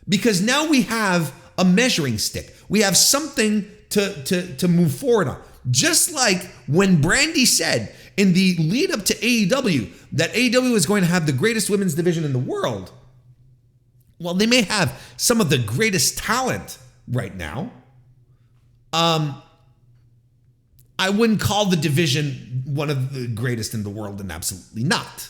Because now we have a measuring stick. We have something to move forward on. Just like when Brandy said in the lead up to AEW that AEW was going to have the greatest women's division in the world. Well, they may have some of the greatest talent right now. I wouldn't call the division one of the greatest in the world, and absolutely not.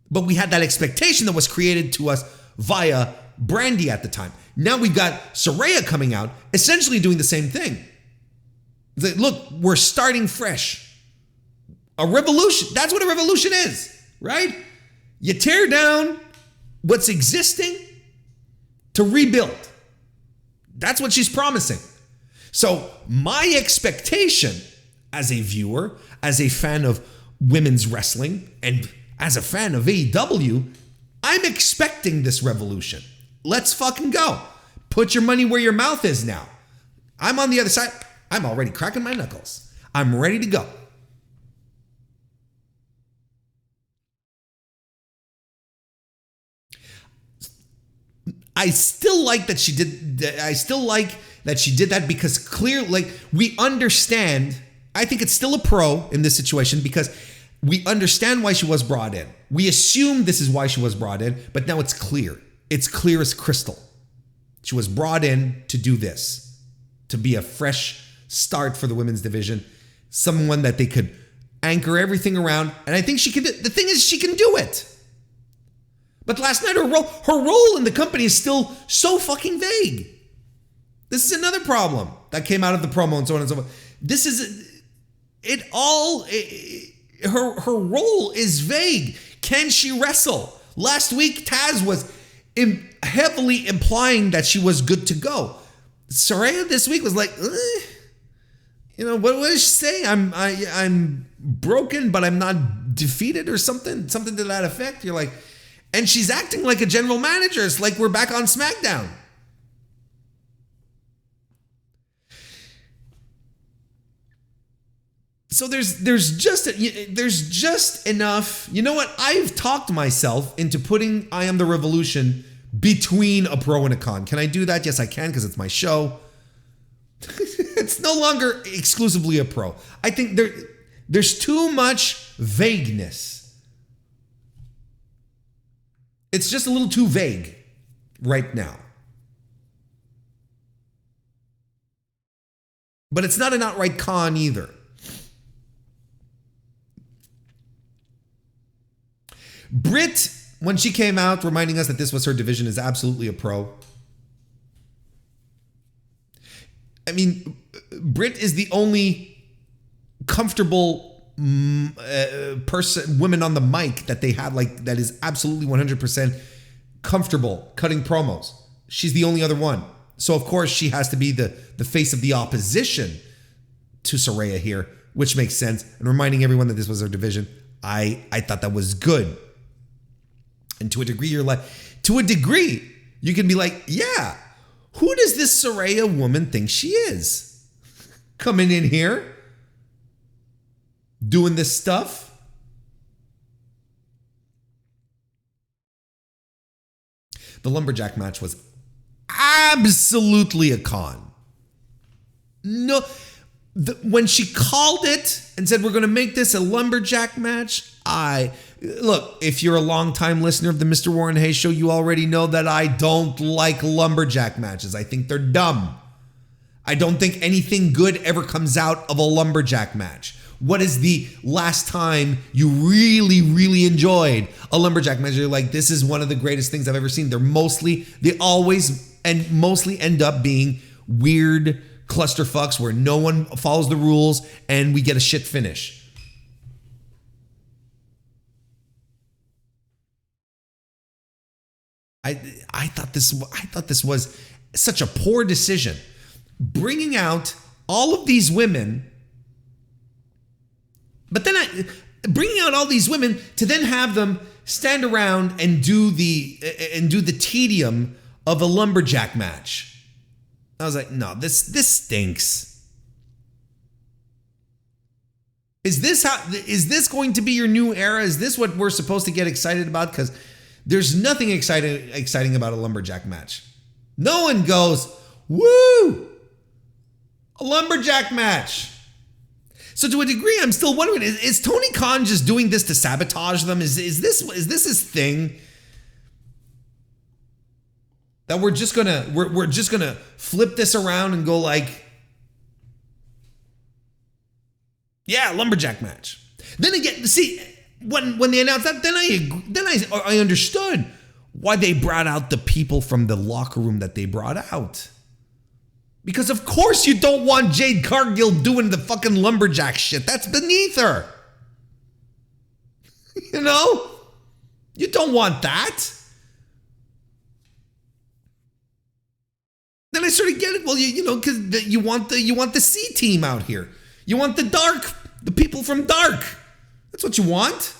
But we had that expectation that was created to us via Brandy at the time. Now we've got Saraya coming out, essentially doing the same thing. Look, we're starting fresh. A revolution, that's what a revolution is, right? You tear down what's existing to rebuild. That's what she's promising. So my expectation as a viewer, as a fan of women's wrestling, and as a fan of AEW, I'm expecting this revolution. Let's fucking go. Put your money where your mouth is now. I'm on the other side. I'm already cracking my knuckles. I'm ready to go. I still like that she did that because clearly, like, we understand. I think it's still a pro in this situation because we understand why she was brought in. We assume this is why she was brought in, but now it's clear. It's clear as crystal. She was brought in to do this, to be a fresh start for the women's division, someone that they could anchor everything around. And I think she can. The thing is, she can do it. But last night, her role in the company is still so fucking vague. This is another problem that came out of the promo and so on and so forth. This is it all. Her role is vague. Can she wrestle? Last week, Taz was heavily implying that she was good to go. Saraya this week was like, what does she say? I'm broken, but I'm not defeated, or something to that effect. You're like, and she's acting like a general manager. It's like we're back on SmackDown. So there's just enough. You know what? I've talked myself into putting I Am the Revolution between a pro and a con. Can I do that? Yes, I can, because it's my show. It's no longer exclusively a pro. I think there's too much vagueness. It's just a little too vague right now. But it's not an outright con either. Britt, when she came out reminding us that this was her division, is absolutely a pro. I mean, Britt is the only comfortable women on the mic that they had, like, that is absolutely 100% comfortable cutting promos. She's the only other one. So, of course, she has to be the face of the opposition to Saraya here, which makes sense. And reminding everyone that this was her division, I thought that was good. And to a degree, you can be like, yeah, who does this Saraya woman think she is? Coming in here, doing this stuff. the lumberjack match was absolutely a con. No, when she called it and said, we're going to make this a lumberjack match, look, if you're a longtime listener of the Mr. Warren Hayes show, you already know that I don't like lumberjack matches. I think they're dumb. I don't think anything good ever comes out of a lumberjack match. What is the last time you really, really enjoyed a lumberjack match? You're like, this is one of the greatest things I've ever seen. They always and mostly end up being weird clusterfucks where no one follows the rules and we get a shit finish. I thought this was such a poor decision. Bringing out all of these women, but then bringing out all these women to then have them stand around and do the tedium of a lumberjack match. I was like, no, this stinks. Is this going to be your new era? Is this what we're supposed to get excited about? Because there's nothing exciting about a lumberjack match. No one goes, woo, a lumberjack match. So to a degree, I'm still wondering, is Tony Khan just doing this to sabotage them? Is this his thing? That we're just gonna flip this around and go like, yeah, lumberjack match. Then again, see, when they announced that, then I understood why they brought out the people from the locker room that they brought out. Because of course you don't want Jade Cargill doing the fucking lumberjack shit. That's beneath her. You know? You don't want that. Then I sort of get it. Well, you know, because you want the C team out here. You want the people from Dark. That's what you want.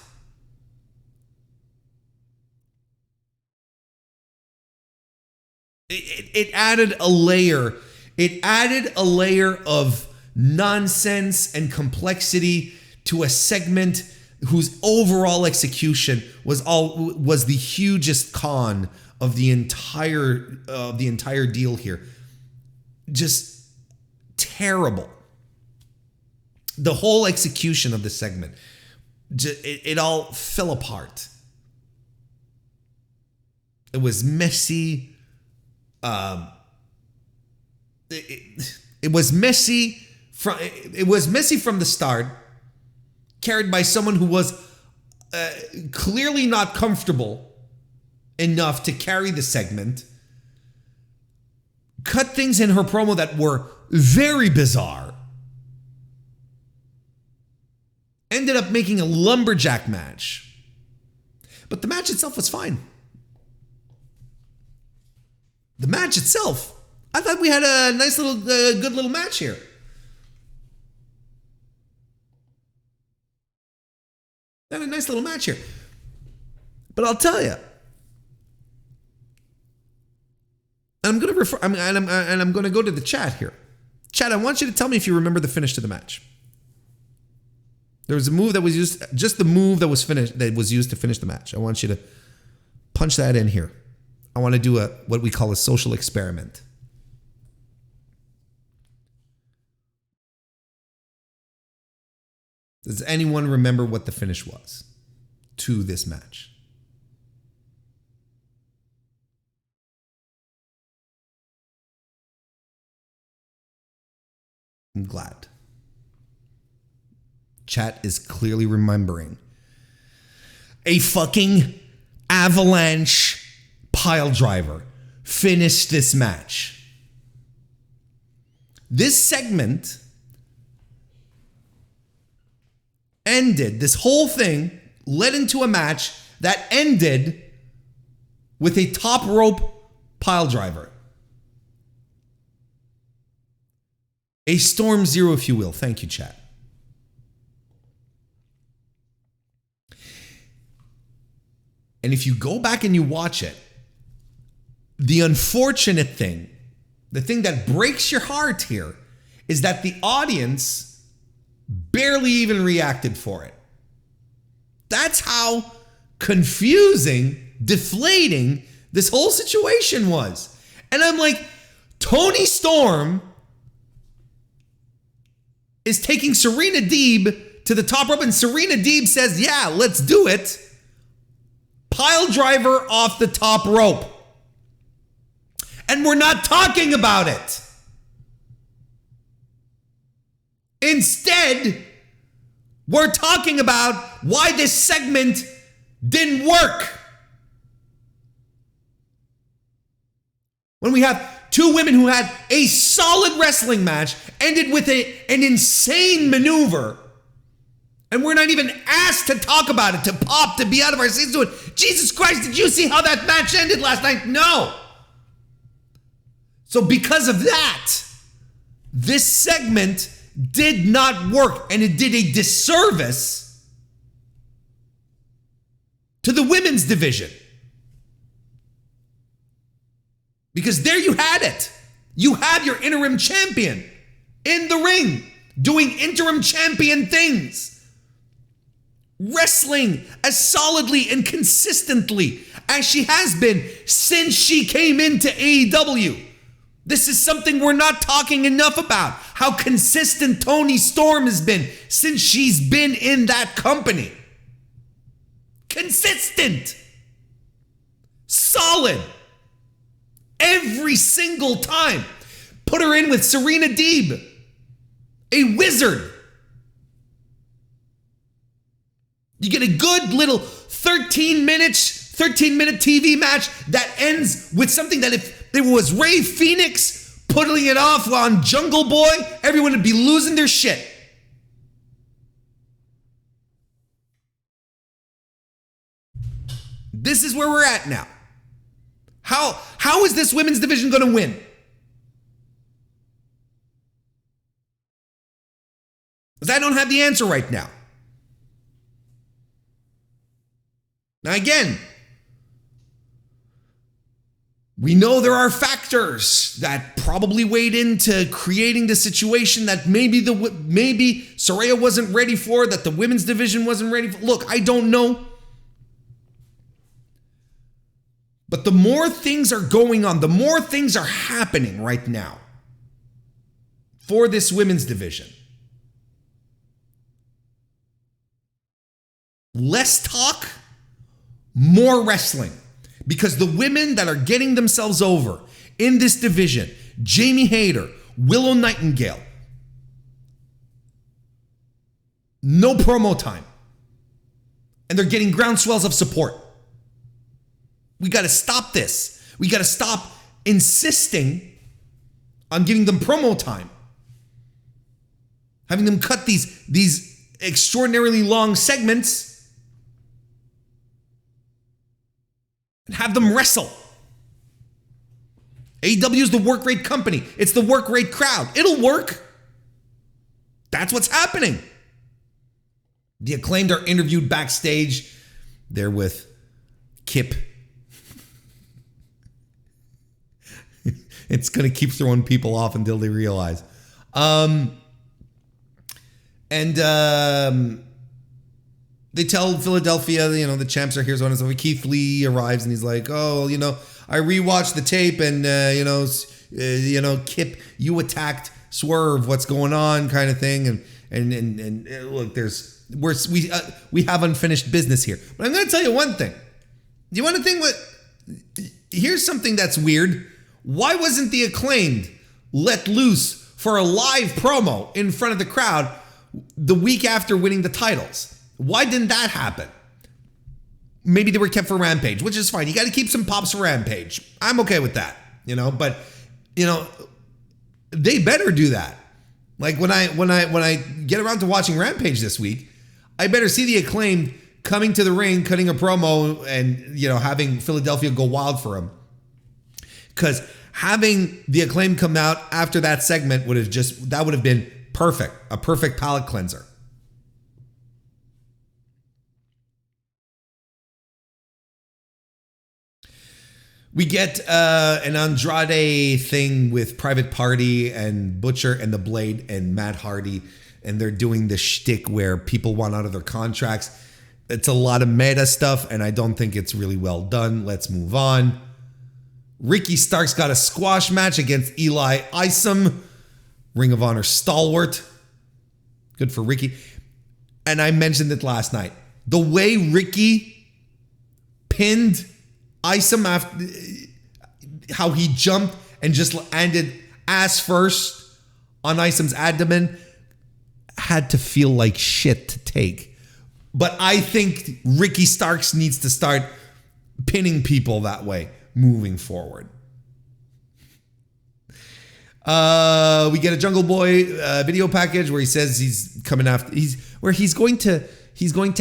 It added a layer. It added a layer of nonsense and complexity to a segment whose overall execution was the hugest con of the entire deal here. Just terrible. The whole execution of the segment, it all fell apart. It was messy. It was messy from the start, carried by someone who was clearly not comfortable enough to carry the segment. Cut things in her promo that were very bizarre. Ended up making a lumberjack match. But the match itself was fine. The match itself, I thought we had a nice little, good little match here. Had a nice little match here. But I'll tell you, I'm going to go to the chat here. Chat, I want you to tell me if you remember the finish to the match. There was a move that was used, just the move that was used to finish the match. I want you to punch that in here. I want to do what we call a social experiment. Does anyone remember what the finish was to this match? I'm glad. Chat is clearly remembering. A fucking avalanche pile driver finished this match. This segment ended, this whole thing led into a match that ended with a top rope pile driver. A Storm Zero, if you will. Thank you, chat. And if you go back and you watch it, the unfortunate thing, the thing that breaks your heart here, is that the audience barely even reacted for it. That's how confusing, deflating this whole situation was. And I'm like, Toni Storm is taking Serena Deeb to the top rope, and Serena Deeb says, yeah, let's do it. Pile driver off the top rope. And we're not talking about it. Instead, we're talking about why this segment didn't work. When we have two women who had a solid wrestling match, ended with an insane maneuver, and we're not even asked to talk about it, to pop, to be out of our seats to it. Jesus Christ, did you see how that match ended last night? No. So because of that, this segment did not work, and it did a disservice to the women's division. Because there you had it. You had your interim champion in the ring doing interim champion things, wrestling as solidly and consistently as she has been since she came into AEW. This is something we're not talking enough about, how consistent Toni Storm has been since she's been in that company. Consistent. Solid. Every single time. Put her in with Serena Deeb, a wizard. You get a good little 13-minute TV match that ends with something that if it was Ray Phoenix putting it off on Jungle Boy, everyone would be losing their shit. This is where we're at now. How is this women's division going to win? Because I don't have the answer right now. Now again, we know there are factors that probably weighed into creating the situation that maybe Saraya wasn't ready for, that the women's division wasn't ready for. Look, I don't know. But the more things are going on, the more things are happening right now for this women's division. Less talk, more wrestling. Because the women that are getting themselves over in this division, Jamie Hayter, Willow Nightingale, no promo time. And they're getting groundswells of support. We got to stop this. We got to stop insisting on giving them promo time. Having them cut these extraordinarily long segments and have them wrestle. AEW is the work rate company. It's the work rate crowd. It'll work. That's what's happening. The Acclaimed are interviewed backstage. They're with Kip. It's going to keep throwing people off until they realize. They tell Philadelphia, the champs are here. So on and so forth. Keith Lee arrives and he's like, oh, I rewatched the tape and, Kip, you attacked Swerve. What's going on? Kind of thing. And look, we have unfinished business here. But I'm going to tell you one thing. Do you want to think here's something that's weird. Why wasn't the Acclaimed let loose for a live promo in front of the crowd the week after winning the titles? Why didn't that happen? Maybe they were kept for Rampage, which is fine. You got to keep some pops for Rampage. I'm okay with that, but they better do that. Like when I get around to watching Rampage this week, I better see the Acclaimed coming to the ring, cutting a promo, and having Philadelphia go wild for him. Because having the Acclaimed come out after that segment would have been perfect, a perfect palate cleanser. We get an Andrade thing with Private Party and Butcher and the Blade and Matt Hardy, and they're doing this shtick where people want out of their contracts. It's a lot of meta stuff, and I don't think it's really well done. Let's move on. Ricky Starks got a squash match against Eli Isom, Ring of Honor stalwart. Good for Ricky. And I mentioned it last night. The way Ricky pinned Isom after how he jumped and just landed ass first on Isom's abdomen had to feel like shit to take. But I think Ricky Starks needs to start pinning people that way moving forward. We get a Jungle Boy video package where he says he's coming after he's going to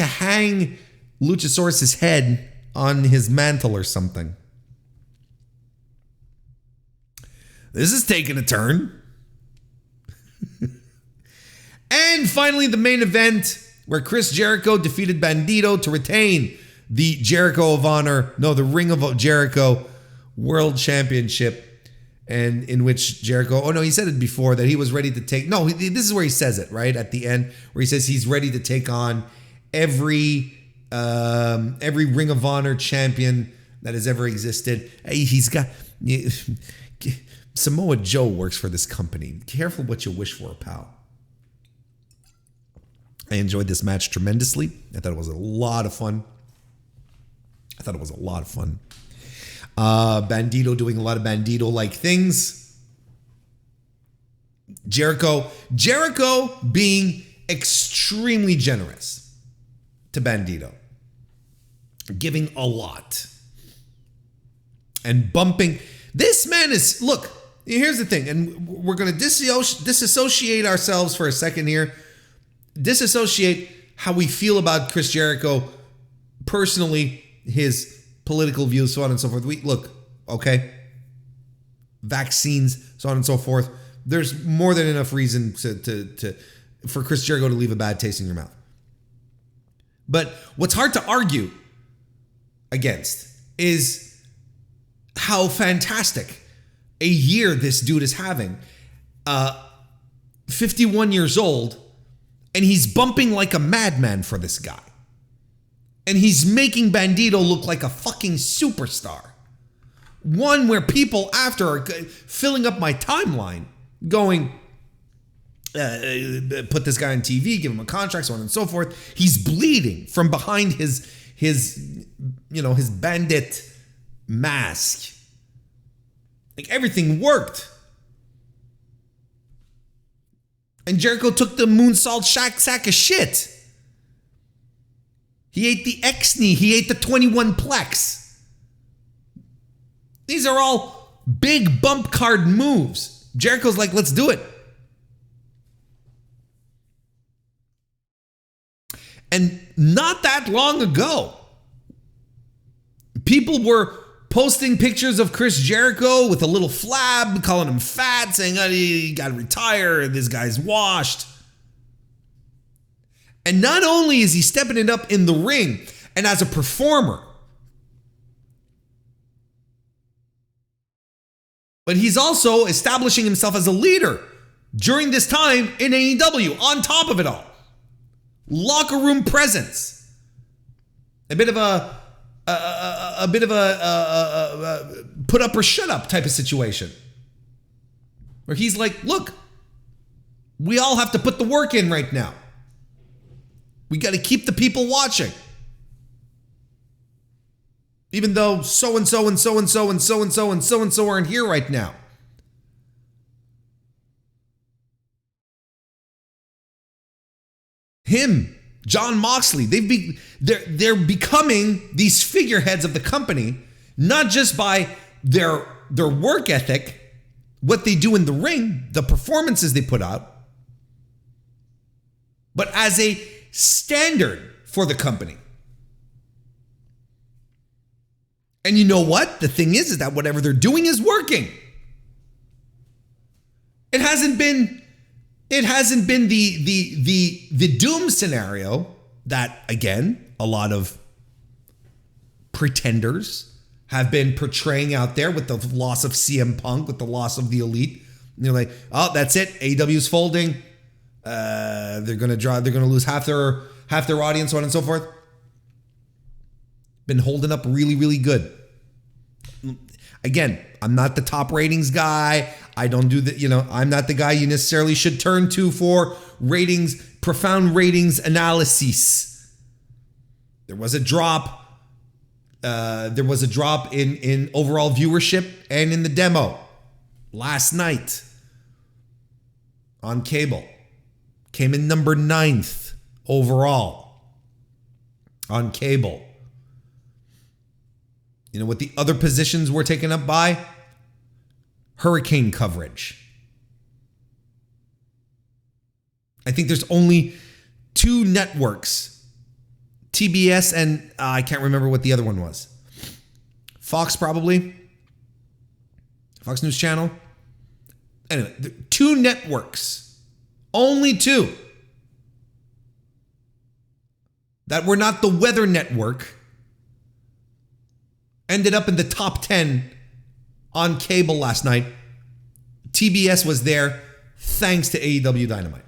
hang Luchasaurus's head on his mantle or something. This is taking a turn. And finally, the main event where Chris Jericho defeated Bandito to retain the the Ring of Jericho World Championship, and in which Jericho, he said it before that he was ready to take, this is where he says it, right? At the end, where he says he's ready to take on every Ring of Honor champion that has ever existed. He's got, Samoa Joe works for this company. Careful what you wish for, pal. I enjoyed this match tremendously. I thought it was a lot of fun. Bandito doing a lot of Bandito-like things. Jericho being extremely generous to Bandito. Giving a lot. And bumping. This man is, look, here's the thing, and we're going to disassociate ourselves for a second here. Disassociate how we feel about Chris Jericho personally, his political views, so on and so forth. Vaccines, so on and so forth. There's more than enough reason for Chris Jericho to leave a bad taste in your mouth. But what's hard to argue against is how fantastic a year this dude is having. 51 years old, and he's bumping like a madman for this guy. And he's making Bandito look like a fucking superstar. One where people after are filling up my timeline going, put this guy on TV, give him a contract, so on and so forth. He's bleeding from behind his bandit mask. Like everything worked. And Jericho took the moonsault sack of shit. He ate the X-knee. He ate the 21 plex. These are all big bump card moves. Jericho's like, let's do it. And not that long ago, people were posting pictures of Chris Jericho with a little flab, calling him fat, saying, he got to retire, this guy's washed. And not only is he stepping it up in the ring and as a performer, but he's also establishing himself as a leader during this time in AEW, on top of it all. Locker room presence. A bit of a put up or shut up type of situation. Where he's like, look, we all have to put the work in right now. We got to keep the people watching. Even though so-and-so and so-and-so and so-and-so and so-and-so aren't here right now. Him, John Moxley, they're becoming these figureheads of the company, not just by their work ethic, what they do in the ring, the performances they put out, but as a standard for the company. And you know what? The thing is that whatever they're doing is working. It hasn't been the doom scenario that, again, a lot of pretenders have been portraying out there with the loss of CM Punk, with the loss of the Elite. And they're like, oh, that's it. AEW's folding. They're gonna lose half their audience, so on and so forth. Been holding up really, really good. Again, I'm not the top ratings guy. I don't do the, I'm not the guy you necessarily should turn to for ratings, profound ratings analysis. There was a drop. There was a drop in overall viewership and in the demo last night on cable. Came in number 9th overall on cable. You know what the other positions were taken up by? Hurricane coverage. I think there's only 2 networks, TBS and I can't remember what the other one was. Fox probably. Fox News Channel. Anyway, 2 networks. Only 2. That were not the Weather Network. Ended up in the top 10 on cable last night. TBS was there thanks to AEW Dynamite.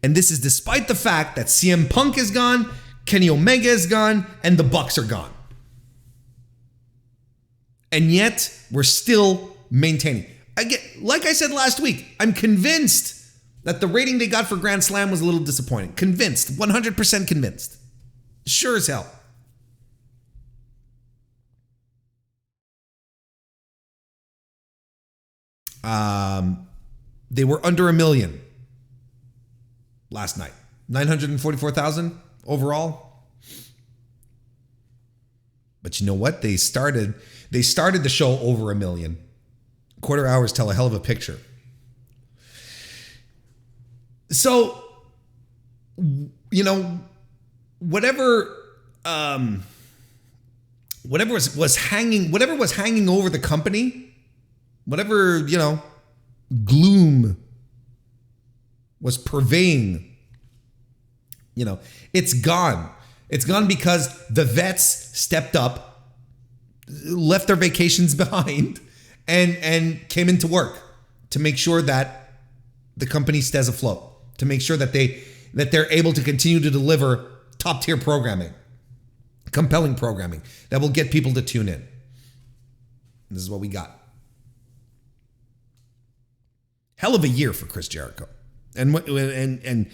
And this is despite the fact that CM Punk is gone, Kenny Omega is gone, and the Bucks are gone. And yet, we're still maintaining. Again, like I said last week, I'm convinced that the rating they got for Grand Slam was a little disappointing. Convinced. 100% convinced. Sure as hell. They were under 1 million last night. 944,000 overall. But you know what? They started the show over 1 million. Quarter hours tell a hell of a picture. So, whatever was hanging over the company, whatever, gloom was purveying, it's gone. It's gone because the vets stepped up, left their vacations behind, and came into work to make sure that the company stays afloat, to make sure that they're able to continue to deliver top tier programming, compelling programming that will get people to tune in. This is what we got. Hell of a year for Chris Jericho, and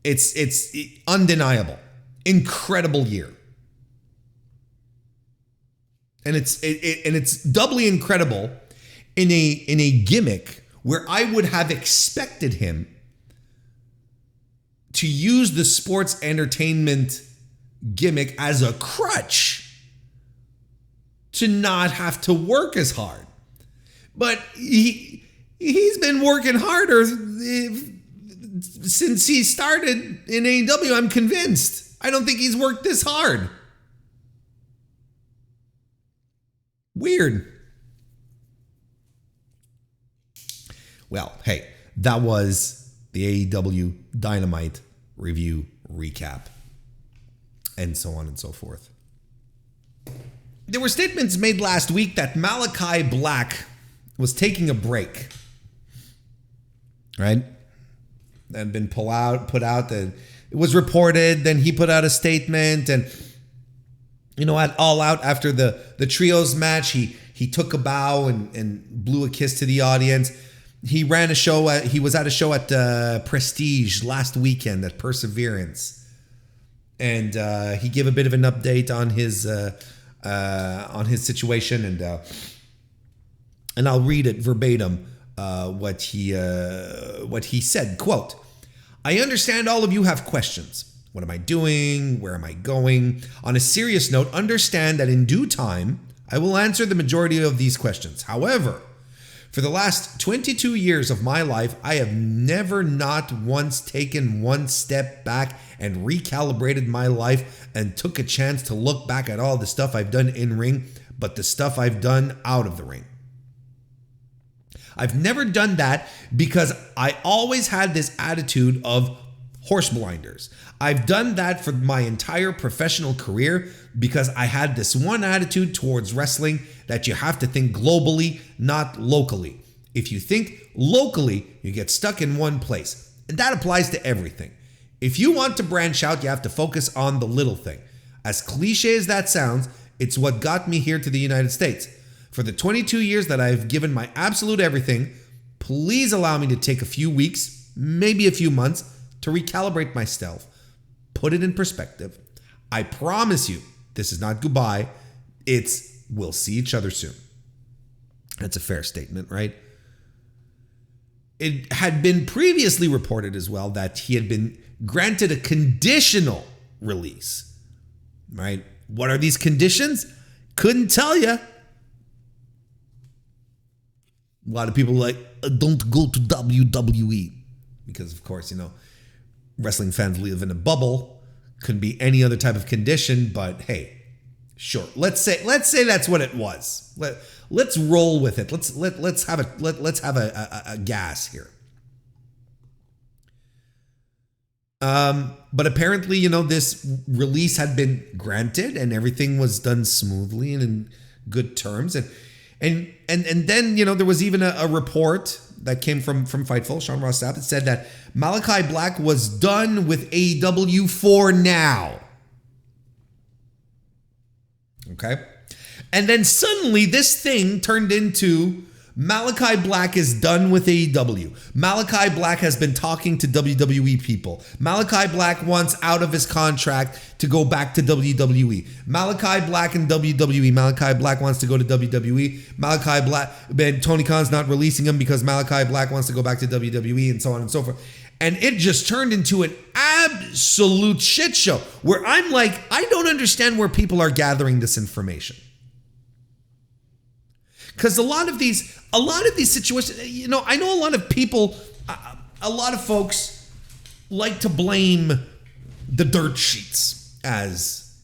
it's undeniable, incredible year. And it's doubly incredible in a gimmick where I would have expected him to use the sports entertainment gimmick as a crutch to not have to work as hard. But he's been working harder since he started in AEW. I'm convinced. I don't think he's worked this hard. Weird. Well, hey, that was the AEW Dynamite review recap, and so on and so forth. There were statements made last week that Malakai Black was taking a break, right? That had been put out. That it was reported. Then he put out a statement, and at All Out after the trios match, he took a bow and blew a kiss to the audience. He ran a show. He was at a show at Prestige last weekend at Perseverance, and he gave a bit of an update on his situation, and I'll read it verbatim. What he said. Quote: "I understand all of you have questions. What am I doing? Where am I going? On a serious note, understand that in due time, I will answer the majority of these questions. However, for the last 22 years of my life, I have never not once taken one step back and recalibrated my life and took a chance to look back at all the stuff I've done in ring, but the stuff I've done out of the ring. I've never done that because I always had this attitude of horse blinders. I've done that for my entire professional career because I had this one attitude towards wrestling that you have to think globally, not locally. If you think locally, you get stuck in one place. And that applies to everything. If you want to branch out, you have to focus on the little thing. As cliche as that sounds, It's what got me here to the United States. For the 22 years that I've given my absolute everything, please allow me to take a few weeks, maybe a few months, to recalibrate myself, put it in perspective. I promise you, this is not goodbye. It's we'll see each other soon. That's a fair statement, right? It had been previously reported as well that he had been granted a conditional release, right? What are these conditions? Couldn't tell you. A lot of people are like, don't go to WWE. Because, of course, wrestling fans live in a bubble. Couldn't be any other type of condition, but hey, sure. Let's say that's what it was. Let's roll with it. Let's have a gas here. But apparently, this release had been granted and everything was done smoothly and in good terms. And then, there was even a report that came from Fightful, Sean Ross Sapp, that said that Malakai Black was done with AEW for now. Okay? And then suddenly this thing turned into Malakai Black is done with AEW. Malakai Black has been talking to WWE people. Malakai Black wants out of his contract to go back to WWE. Malakai Black and WWE. Malakai Black wants to go to WWE. Malakai Black, and Tony Khan's not releasing him because Malakai Black wants to go back to WWE, and so on and so forth. And it just turned into an absolute shit show where I'm like, I don't understand where people are gathering this information. Because a lot of these situations, I know a lot of people, a lot of folks like to blame the dirt sheets, as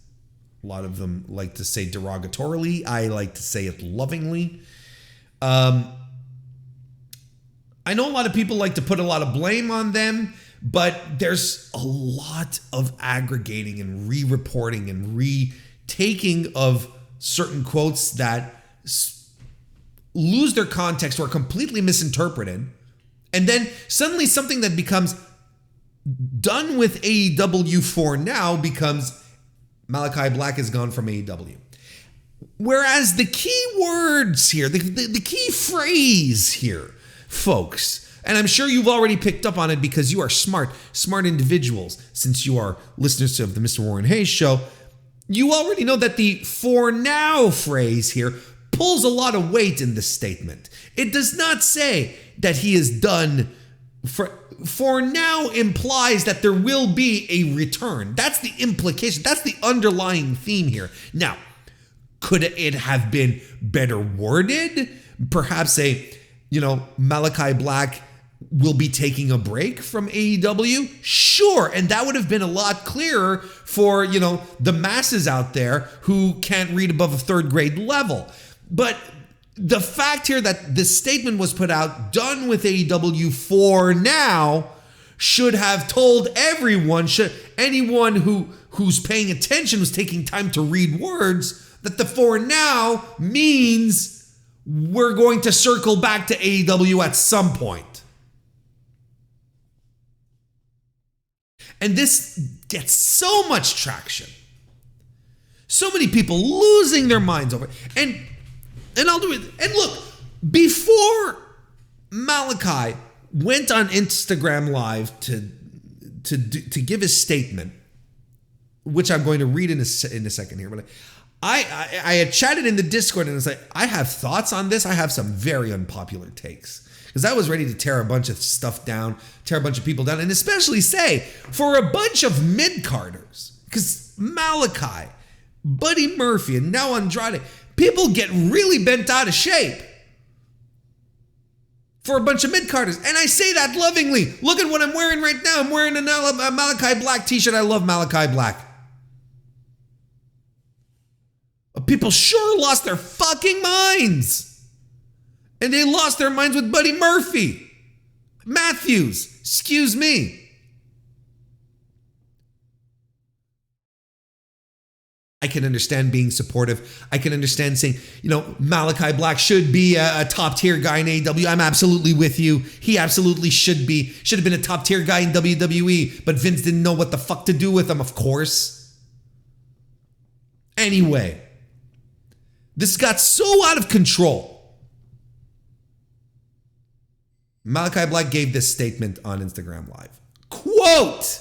a lot of them like to say derogatorily. I like to say it lovingly. I know a lot of people like to put a lot of blame on them, but there's a lot of aggregating and re-reporting and retaking of certain quotes that lose their context or are completely misinterpreted. And then suddenly something that becomes done with AEW for now becomes Malakai Black is gone from AEW. Whereas the key words here, the key phrase here, folks, and I'm sure you've already picked up on it because you are smart individuals, since you are listeners of the Mr. Warren Hayes show, you already know that the for now phrase here pulls a lot of weight in this statement. It does not say that he is done. For now implies that there will be a return. That's the implication. That's the underlying theme here. Now, could it have been better worded? Perhaps Malakai Black will be taking a break from AEW? Sure. And that would have been a lot clearer for, the masses out there who can't read above a third grade level. But the fact here that this statement was put out, done with AEW for now, should have told everyone, anyone who's paying attention, who's taking time to read words, that the for now means we're going to circle back to AEW at some point. And this gets so much traction. So many people losing their minds over it. And I'll do it. And look, before Malakai went on Instagram Live to give his statement, which I'm going to read in a second here, but I had chatted in the Discord and I was like, I have thoughts on this. I have some very unpopular takes because I was ready to tear a bunch of stuff down, tear a bunch of people down, and especially say for a bunch of mid-carders, because Malakai, Buddy Murphy, and now Andrade, people get really bent out of shape for a bunch of mid-carders. And I say that lovingly. Look at what I'm wearing right now. I'm wearing a Malakai Black t-shirt. I love Malakai Black. But people sure lost their fucking minds. And they lost their minds with Buddy Murphy. Matthews. Excuse me. I can understand being supportive. I can understand saying, Malakai Black should be a top tier guy in AEW. I'm absolutely with you. He absolutely should have been a top tier guy in WWE, but Vince didn't know what the fuck to do with him, of course. Anyway, This got so out of control. Malakai Black gave this statement on Instagram Live. Quote,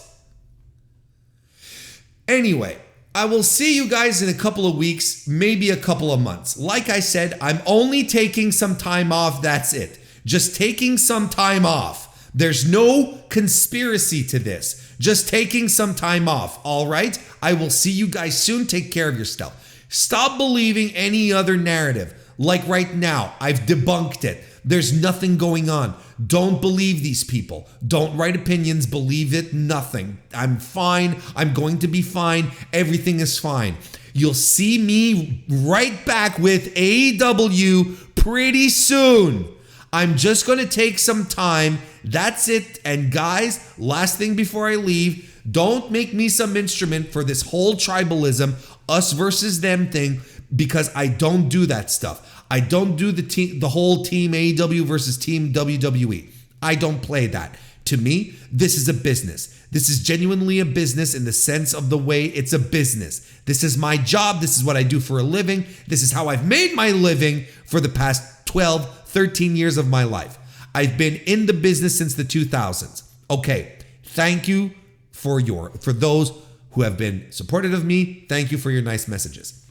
anyway, I will see you guys in a couple of weeks, maybe a couple of months. Like I said, I'm only taking some time off. That's it. Just taking some time off. There's no conspiracy to this. Just taking some time off. All right? I will see you guys soon. Take care of yourself. Stop believing any other narrative. Like right now, I've debunked it. There's nothing going on. Don't believe these people. Don't write opinions. Believe it. Nothing. I'm fine. I'm going to be fine. Everything is fine. You'll see me right back with AEW pretty soon. I'm just going to take some time. That's it. And guys, last thing before I leave, don't make me some instrument for this whole tribalism, us versus them thing, because I don't do that stuff. I don't do the whole team AEW versus team WWE. I don't play that. To me, this is a business. This is genuinely a business in the sense of the way it's a business. This is my job. This is what I do for a living. This is how I've made my living for the past 12, 13 years of my life. I've been in the business since the 2000s. Okay, thank you for those who have been supportive of me. Thank you for your nice messages.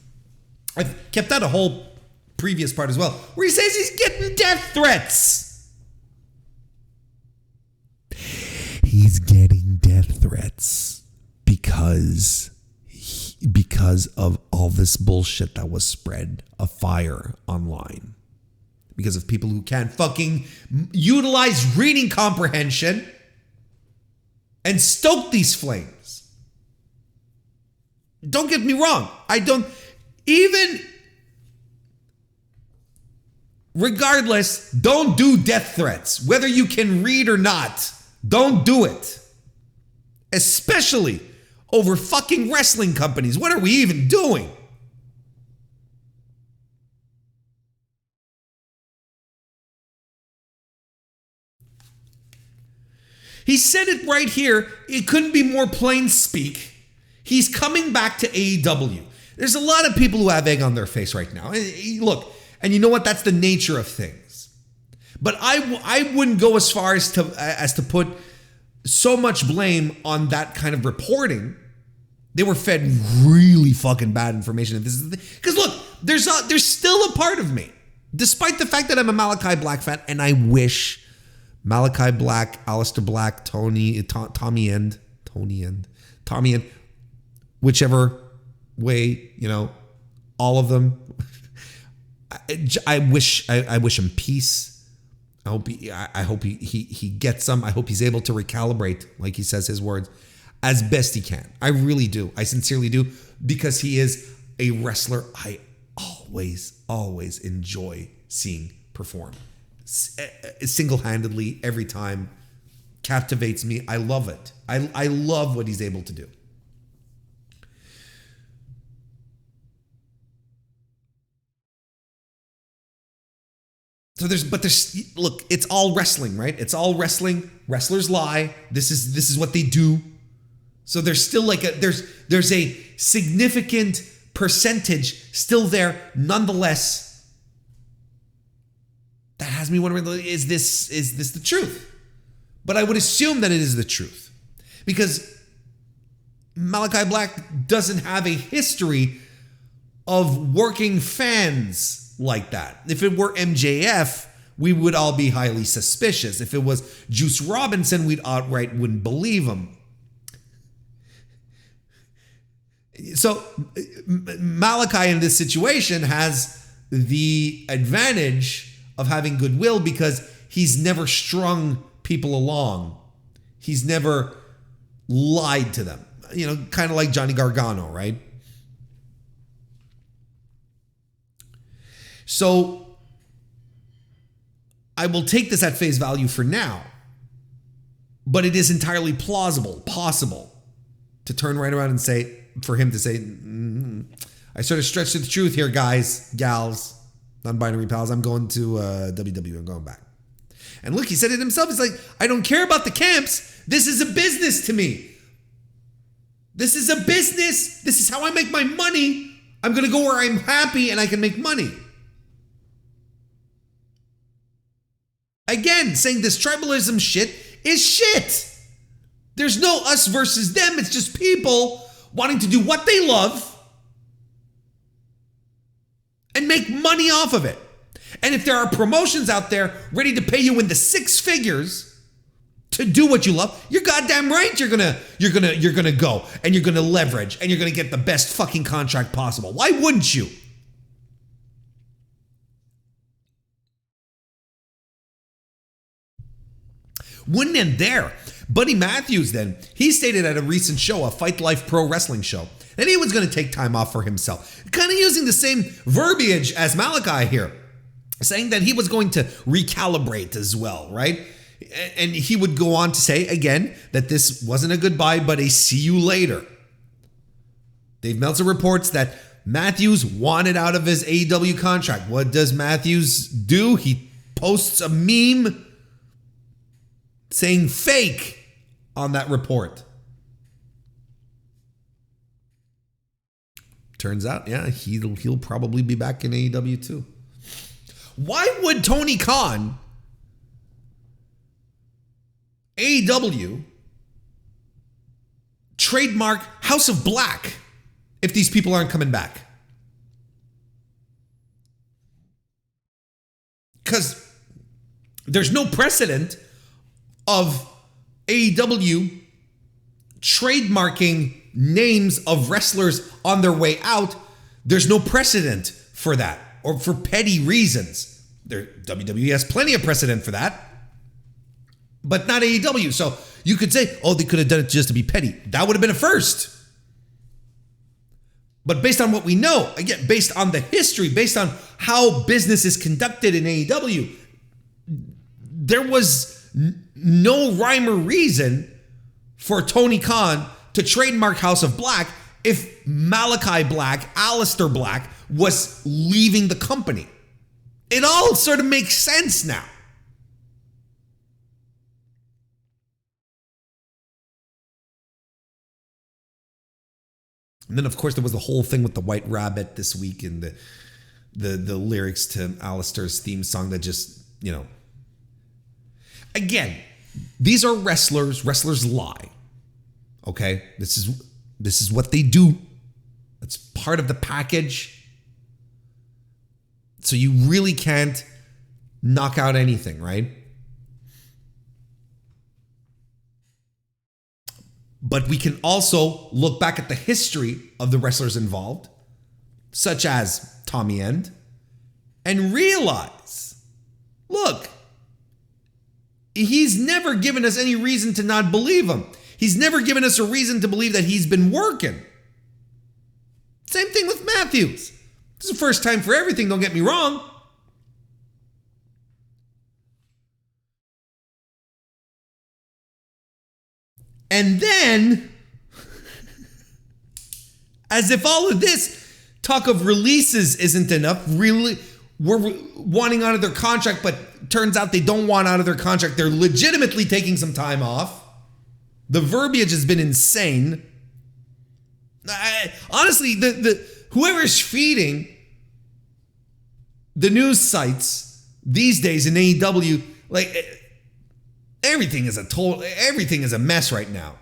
I've kept out a whole previous part as well, where he says he's getting death threats. He's getting death threats because of all this bullshit that was spread afire online. Because of people who can't fucking utilize reading comprehension and stoke these flames. Don't get me wrong. I don't even... Regardless, don't do death threats. Whether you can read or not, don't do it. Especially over fucking wrestling companies. What are we even doing? He said it right here. It couldn't be more plain speak. He's coming back to AEW. There's a lot of people who have egg on their face right now. Look, and you know what? That's the nature of things. But I wouldn't go as far as to put so much blame on that kind of reporting. They were fed really fucking bad information. Because look, there's still a part of me, despite the fact that I'm a Malakai Black fan, and I wish Malakai Black, Aleister Black, Tommy End, whichever way, all of them. I wish him peace. I hope he gets some. I hope he's able to recalibrate, like he says his words, as best he can. I really do. I sincerely do, because he is a wrestler I always enjoy seeing perform. Single-handedly, every time, captivates me. I love it. I love what he's able to do. So look, it's all wrestling, right? It's all wrestling. Wrestlers lie. This is what they do. So there's still there's a significant percentage still there, nonetheless. That has me wondering, is this the truth? But I would assume that it is the truth, because Malakai Black doesn't have a history of working fans like that. If it were MJF, we would all be highly suspicious. If it was Juice Robinson, we'd outright wouldn't believe him. So Malakai in this situation has the advantage of having goodwill, because he's never strung people along. He's never lied to them. Kind of like Johnny Gargano, right? So I will take this at face value for now, but it is entirely possible to turn right around and say, for him to say, I sort of stretched to the truth here, guys, gals, non-binary pals. I'm going to WWE. I'm going back. And look, he said it himself. He's like, I don't care about the camps. This is a business to me. This is a business. This is how I make my money. I'm going to go where I'm happy and I can make money. Again, saying this tribalism shit is shit. There's no us versus them. It's just people wanting to do what they love and make money off of it. And if there are promotions out there ready to pay you in the six figures to do what you love, you're goddamn right you're gonna go and you're gonna leverage and you're gonna get the best fucking contract possible. Why wouldn't you? Wouldn't end there. Buddy Matthews then, he stated at a recent show, a Fight Life Pro Wrestling show, that he was going to take time off for himself. Kind of using the same verbiage as Malakai here, saying that he was going to recalibrate as well, right? And he would go on to say, again, that this wasn't a goodbye, but a see you later. Dave Meltzer reports that Matthews wanted out of his AEW contract. What does Matthews do? He posts a meme saying fake on that report. Turns out, yeah, he'll probably be back in AEW too. Why would Tony Khan, AEW, trademark House of Black if these people aren't coming back? Because there's no precedent of AEW trademarking names of wrestlers on their way out. There's no precedent for that, or for petty reasons. WWE has plenty of precedent for that, but not AEW. So you could say, oh, they could have done it just to be petty. That would have been a first. But based on what we know, again, based on the history, based on how business is conducted in AEW, there was no rhyme or reason for Tony Khan to trademark House of Black if Malakai Black, Aleister Black, was leaving the company. It all sort of makes sense now. And then, of course, there was the whole thing with the White Rabbit this week and the lyrics to Aleister's theme song that just, you know. Again, these are wrestlers. Wrestlers lie. Okay? This is what they do. It's part of the package. So you really can't knock out anything, right? But we can also look back at the history of the wrestlers involved, such as Tommy End, and realize, look, he's never given us any reason to not believe him. He's never given us a reason to believe that he's been working. Same thing with Matthews. This is the first time for everything, don't get me wrong. And then, as if all of this talk of releases isn't enough, really, we're wanting out of their contract, but turns out they don't want out of their contract. They're legitimately taking some time off. The verbiage has been insane. Honestly, whoever's feeding the news sites these days in AEW, like, everything is a mess right now.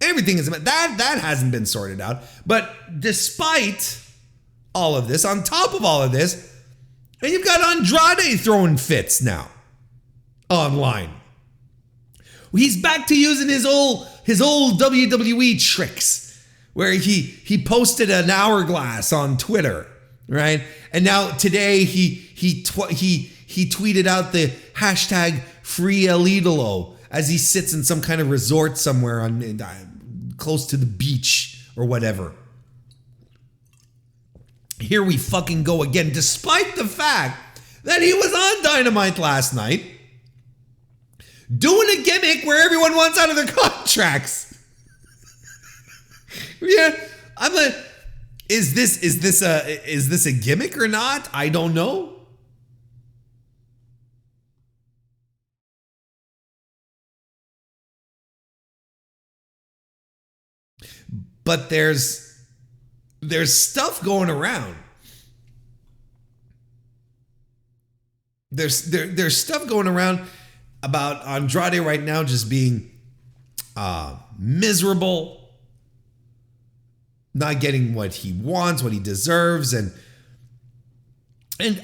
Everything is a mess. That hasn't been sorted out. But despite all of this, on top of all of this, and you've got Andrade throwing fits now online. He's back to using his old WWE tricks, where he posted an hourglass on Twitter, right? And now today he tweeted out the hashtag Free El Idolo as he sits in some kind of resort somewhere on close to the beach or whatever. Here we fucking go again, despite the fact that he was on Dynamite last night doing a gimmick where everyone wants out of their contracts. Yeah, I'm like, is this a gimmick or not? I don't know. But there's there's stuff going around. There's stuff going around about Andrade right now just being miserable, not getting what he wants, what he deserves, and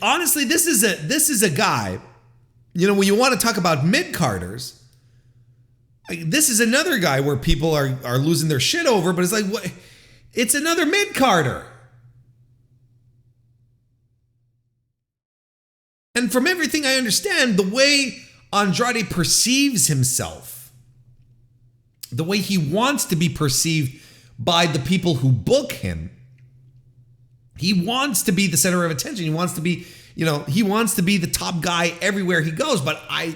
honestly, this is a guy. You know, when you want to talk about mid-carders, this is another guy where people are losing their shit over, but it's like, what? It's another mid-carder. And from everything I understand, the way Andrade perceives himself, the way he wants to be perceived by the people who book him, he wants to be the center of attention. He wants to be, he wants to be the top guy everywhere he goes. But I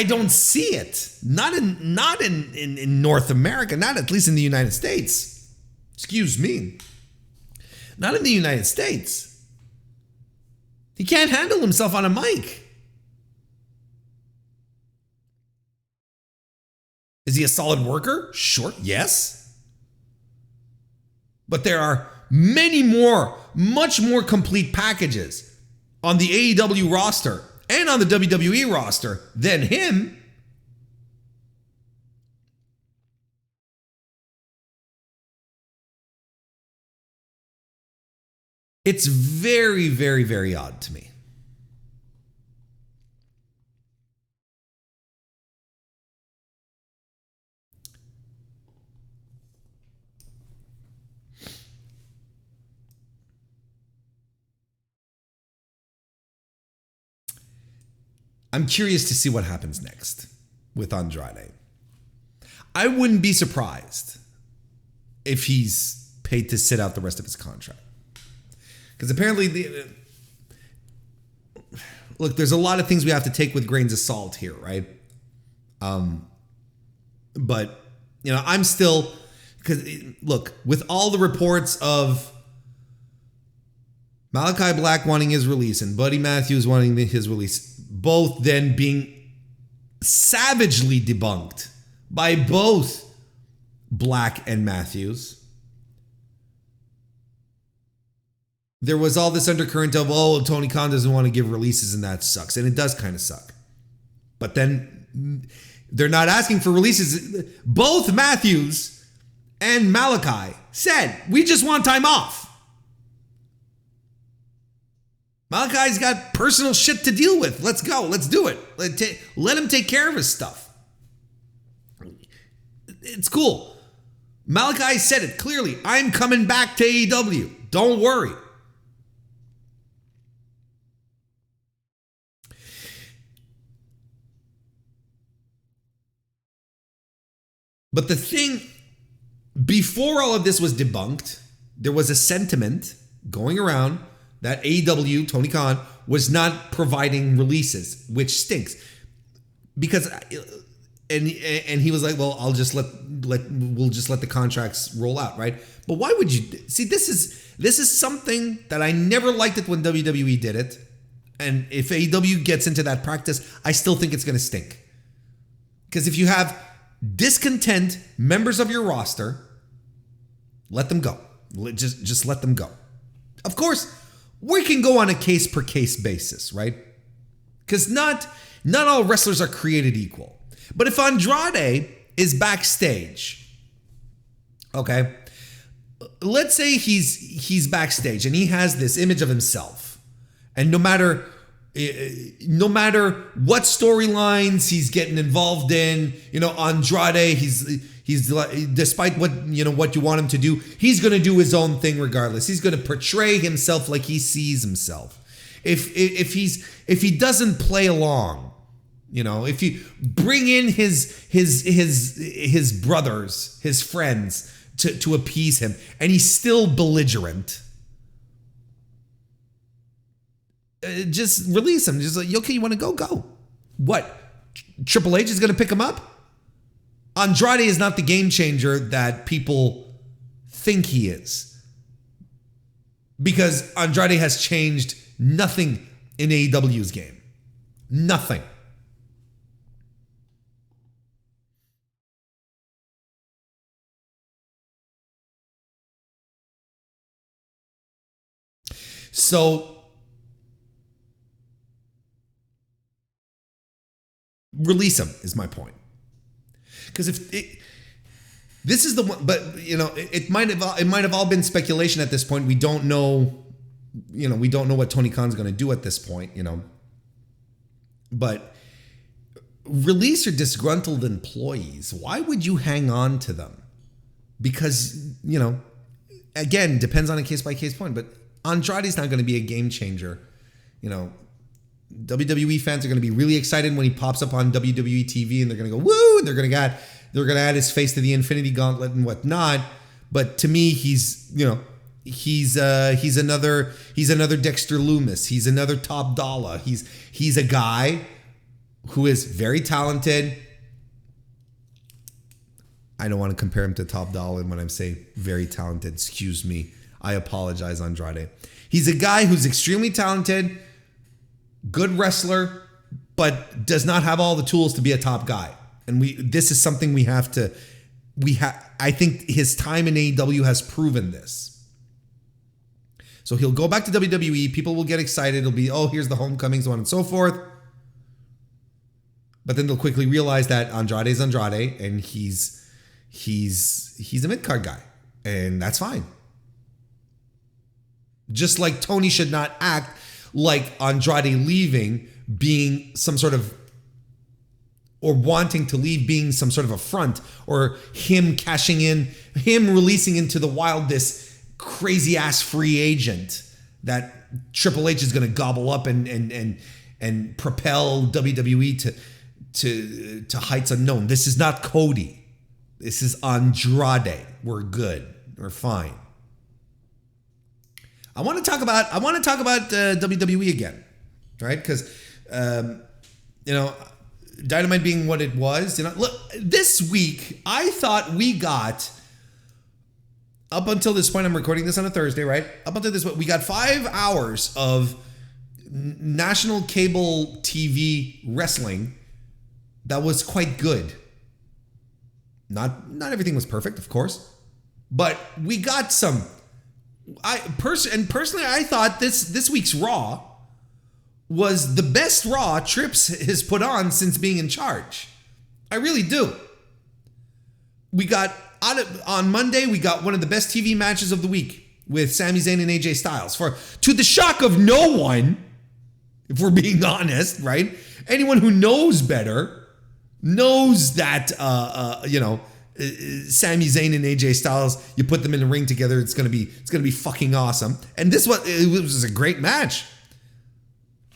don't see it. Not in North America, not at least in the United States. Excuse me. Not in the United States. He can't handle himself on a mic. Is he a solid worker? Sure, yes. But there are many more, much more complete packages on the AEW roster and on the WWE roster than him. It's very, very, very odd to me. I'm curious to see what happens next with Andrade. I wouldn't be surprised if he's paid to sit out the rest of his contract. Because apparently, look, there's a lot of things we have to take with grains of salt here, right? But, I'm still, because look, with all the reports of Malakai Black wanting his release and Buddy Matthews wanting his release, both then being savagely debunked by both Black and Matthews. There was all this undercurrent of, Tony Khan doesn't want to give releases and that sucks. And it does kind of suck. But then they're not asking for releases. Both Matthews and Malakai said, we just want time off. Malakai's got personal shit to deal with. Let's go. Let's do it. Let him take care of his stuff. It's cool. Malakai said it clearly. I'm coming back to AEW. Don't worry. But the thing, before all of this was debunked, there was a sentiment going around that AEW, Tony Khan, was not providing releases, which stinks. Because, and he was like, well, we'll just let the contracts roll out, right? But why would you, see, this is something that I never liked it when WWE did it. And if AEW gets into that practice, I still think it's going to stink. Because if you have discontent members of your roster, let them go. Just let them go. Of course, we can go on a case per case basis, right? Because not all wrestlers are created equal. But if Andrade is backstage, okay, let's say he's backstage and he has this image of himself, and no matter what storylines he's getting involved in, Andrade, he's despite what you want him to do, he's going to do his own thing regardless. He's going to portray himself like he sees himself. If he doesn't play along, if you bring in his brothers, his friends to appease him, and he's still belligerent, just release him. Just like, okay, you want to go. What? Triple H is going to pick him up? Andrade is not the game changer that people think he is. Because Andrade has changed nothing in AEW's game. Nothing. So release him is my point. Because this is the one, but it might have all been speculation at this point. We don't know, we don't know what Tony Khan's going to do at this point, But release your disgruntled employees. Why would you hang on to them? Because, again, depends on a case-by-case point, but Andrade's not going to be a game changer. WWE fans are going to be really excited when he pops up on WWE TV, and they're going to go, woo, and they're going to add his face to the Infinity Gauntlet and whatnot. But to me, he's another Dexter Lumis. He's another Top Dollar. He's a guy who is very talented. I don't want to compare him to Top Dollar when I say very talented. Excuse me. I apologize, Andrade. He's a guy who's extremely talented, good wrestler, but does not have all the tools to be a top guy. And this is something we have to. I think his time in AEW has proven this. So he'll go back to WWE. People will get excited. It'll be, oh, here's the homecoming, so on and so forth. But then they'll quickly realize that Andrade's Andrade, and he's a mid-card guy, and that's fine. Just like Tony should not act like Andrade leaving being some sort of, or wanting to leave being some sort of affront, or him cashing in, him releasing into the wild this crazy ass free agent that Triple H is going to gobble up and propel WWE to heights unknown. This is not Cody. This is Andrade. We're good. We're fine. I want to talk about WWE again, right? Because Dynamite being what it was, look, this week I thought we got, up until this point, I'm recording this on a Thursday, right? Up until this point, we got 5 hours of national cable TV wrestling that was quite good. Not everything was perfect, of course, but we got some. Personally, I thought this week's Raw was the best Raw Trips has put on since being in charge. I really do. We got on Monday, we got one of the best TV matches of the week with Sami Zayn and AJ Styles. To the shock of no one, if we're being honest, right? Anyone who knows better knows that Sami Zayn and AJ Styles, you put them in the ring together, it's gonna be fucking awesome. And it was a great match,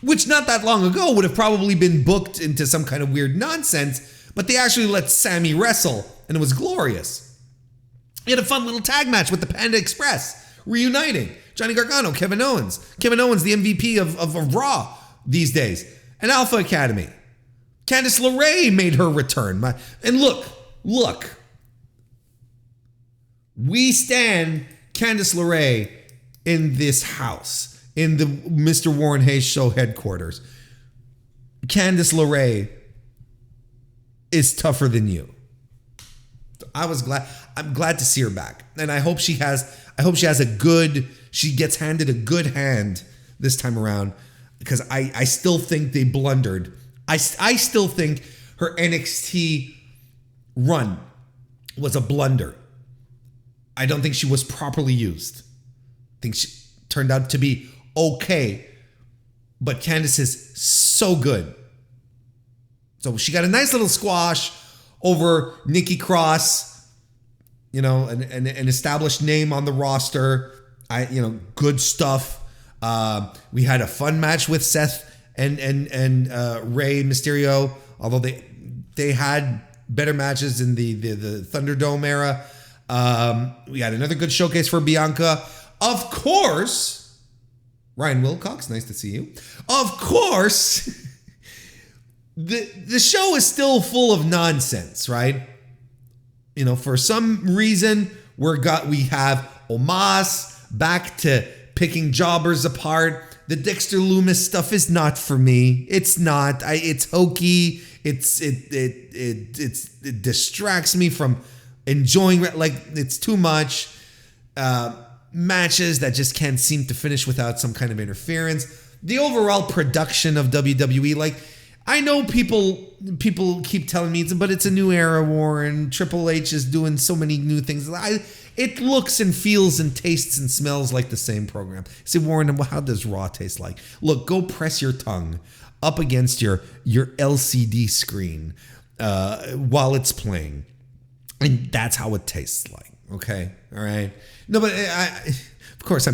which not that long ago would have probably been booked into some kind of weird nonsense, but they actually let Sami wrestle, and it was glorious. He had a fun little tag match with the Panda Express, reuniting Johnny Gargano, Kevin Owens, the MVP of Raw these days, and Alpha Academy. Candice LeRae made her return. And look, we stand Candice LeRae in this house, in the Mr. Warren Hayes Show headquarters. Candice LeRae is tougher than you. I'm glad to see her back. And I hope she gets handed a good hand this time around, because I still think they blundered. I still think her NXT run was a blunder. I don't think she was properly used. I think she turned out to be okay, but Candice is so good. So she got a nice little squash over Nikki Cross, an established name on the roster. Good stuff. We had a fun match with Seth and Rey Mysterio, although they had better matches in the Thunderdome era. We had another good showcase for Bianca. Of course, Ryan Wilcox, nice to see you. Of course, the show is still full of nonsense, right? For some reason, we have Omos back to picking jobbers apart. The Dexter Lumis stuff is not for me. It's not. It's hokey. It distracts me from enjoying. Like, it's too much. matches that just can't seem to finish without some kind of interference. The overall production of WWE, like, I know people keep telling me, but it's a new era, Warren. Triple H is doing so many new things. It looks and feels and tastes and smells like the same program. See, Warren, how does Raw taste like? Look, go press your tongue up against your LCD screen while it's playing, and that's how it tastes like. Okay, all right. No, but of course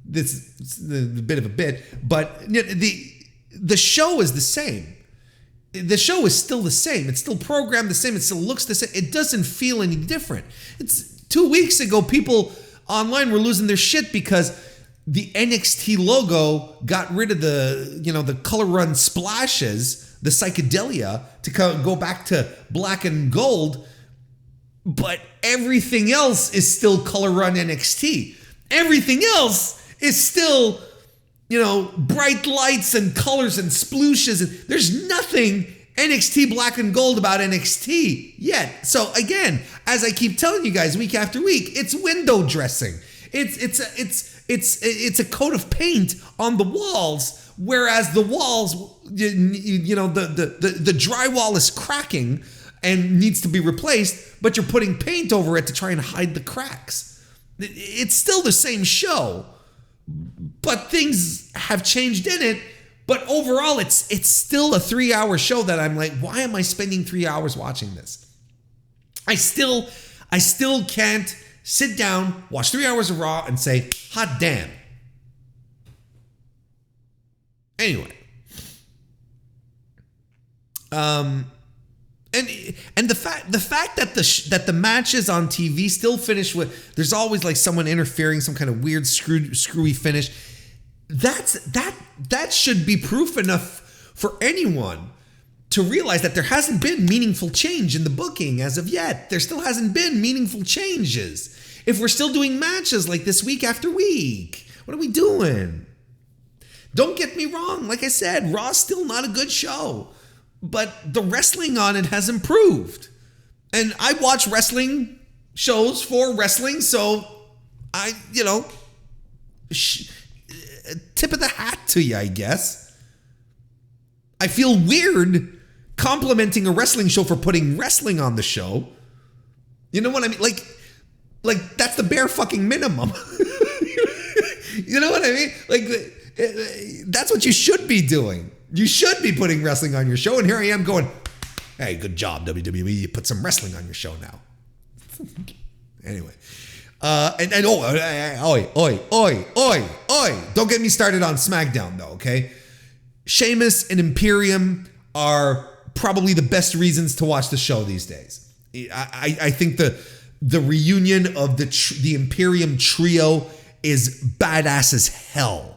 this is a bit of a bit, but the show is the same. The show is still the same. It's still programmed the same. It still looks the same. It doesn't feel any different. It's 2 weeks ago, people online were losing their shit because the NXT logo got rid of the color run splashes, the psychedelia, to go back to black and gold. But everything else is still color run NXT. Everything else is still, bright lights and colors and splooshes. There's nothing NXT black and gold about NXT yet. So again, as I keep telling you guys week after week, it's window dressing. It's a coat of paint on the walls, whereas the walls, the drywall is cracking and needs to be replaced, but you're putting paint over it to try and hide the cracks. It's still the same show, but things have changed in it. But overall, it's still a 3-hour show that I'm like, why am I spending 3 hours watching this? I still can't sit down, watch 3 hours of Raw and say, hot damn. Anyway. And the fact that the matches on TV still finish with, there's always like someone interfering, some kind of weird screwy finish. That should be proof enough for anyone to realize that there hasn't been meaningful change in the booking as of yet. There still hasn't been meaningful changes. If we're still doing matches like this week after week, what are we doing? Don't get me wrong. Like I said, Raw's still not a good show, but the wrestling on it has improved. And I watch wrestling shows for wrestling, so I, tip of the hat to you, I guess. I feel weird complimenting a wrestling show for putting wrestling on the show. You know what I mean? Like that's the bare fucking minimum. You know what I mean? Like that's what you should be doing. You should be putting wrestling on your show, and here I am going, hey, good job, WWE. You put some wrestling on your show now. Anyway. Don't get me started on SmackDown, though, okay? Sheamus and Imperium are probably the best reasons to watch the show these days. I think the reunion of the Imperium trio is badass as hell.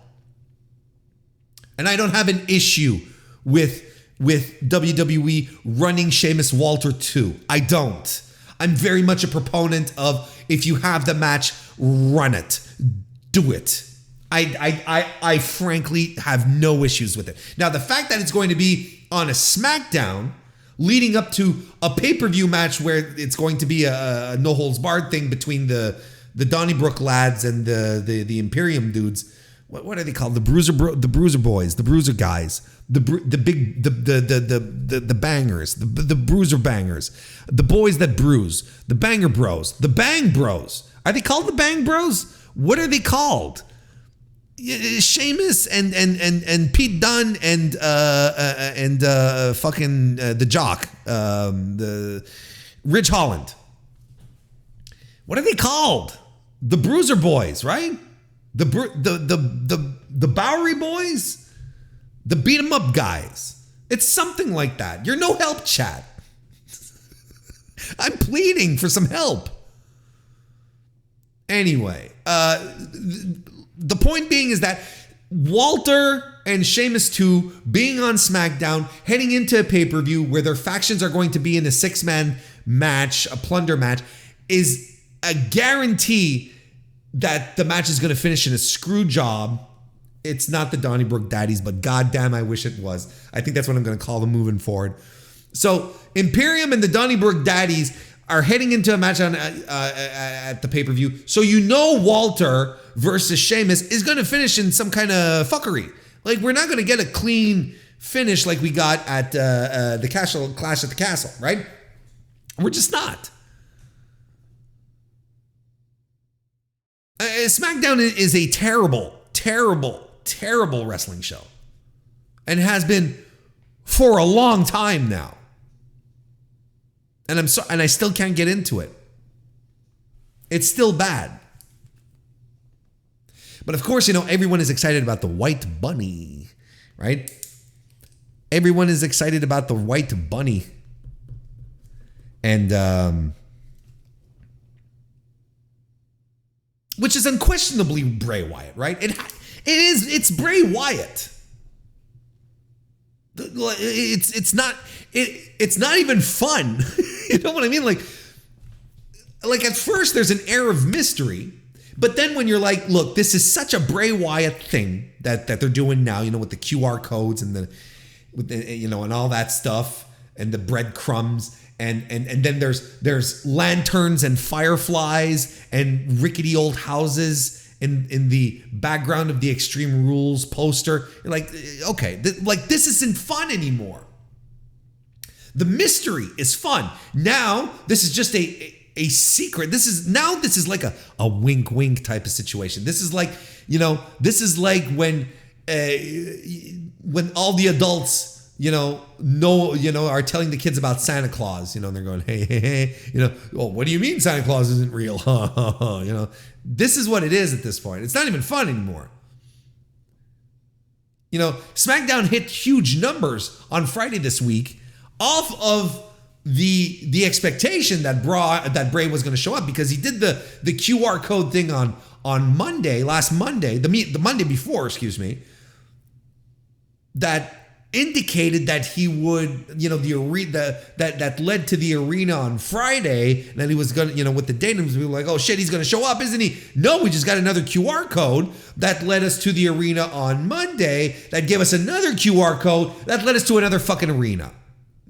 And I don't have an issue with WWE running Sheamus Walter 2. I don't. I'm very much a proponent of, if you have the match, run it. Do it. I frankly have no issues with it. Now, the fact that it's going to be on a SmackDown leading up to a pay-per-view match where it's going to be a no-holds-barred thing between the Donnybrook lads and the Imperium dudes. What are they called? The Bruiser Boys, the Bruiser guys, the bangers, the Bruiser bangers, the boys that bruise, the Banger Bros, the Bang Bros. Are they called the Bang Bros? What are they called? Sheamus and Pete Dunne and fucking the Jock, the Ridge Holland. What are they called? The Bruiser Boys, right? The Bowery Boys, the beat 'em up guys. It's something like that. You're no help, chat. I'm pleading for some help. Anyway, the point being is that Walter and Sheamus 2 being on SmackDown, heading into a pay-per-view where their factions are going to be in a 6-man match, a plunder match, is a guarantee that the match is going to finish in a screw job. It's not the Donnybrook Daddies, but goddamn, I wish it was. I think that's what I'm going to call them moving forward. So Imperium and the Donnybrook Daddies are heading into a match on at the pay-per-view. So you know Walter versus Sheamus is going to finish in some kind of fuckery. Like, we're not going to get a clean finish like we got at the Clash at the Castle, right? We're just not. SmackDown is a terrible, terrible, terrible wrestling show. And has been for a long time now. And I still can't get into it. It's still bad. But of course, everyone is excited about the White Bunny, right? Everyone is excited about the White Bunny. And which is unquestionably Bray Wyatt, right? It's Bray Wyatt. It's not even fun. You know what I mean? Like at first there's an air of mystery, but then when you're like, look, this is such a Bray Wyatt thing that they're doing now, with the QR codes and and all that stuff and the breadcrumbs and then there's lanterns and fireflies and rickety old houses in the background of the Extreme Rules poster. You're like, okay, this isn't fun anymore. The mystery is fun. Now, this is just a secret. This is like a wink wink type of situation. This is like, when all the adults, are telling the kids about Santa Claus, and they're going, hey, well, what do you mean Santa Claus isn't real? This is what it is at this point. It's not even fun anymore. SmackDown hit huge numbers on Friday this week off of the expectation that Bray was going to show up, because he did the QR code thing on last Monday, the Monday before, that indicated that he would, the arena that led to the arena on Friday, and then he was gonna, with the date, and we were like, oh shit, he's gonna show up, isn't he? No, we just got another QR code that led us to the arena on Monday, that gave us another QR code that led us to another fucking arena.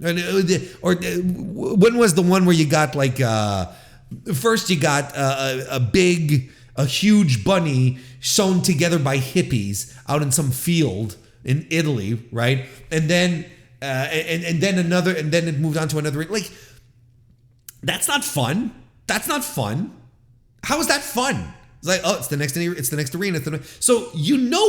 Or when was the one where you got like first you got a huge bunny sewn together by hippies out in some field in Italy, right? And then and then it moved on to another. Like, that's not fun. That's not fun. How is that fun? It's like, oh, it's the next arena. So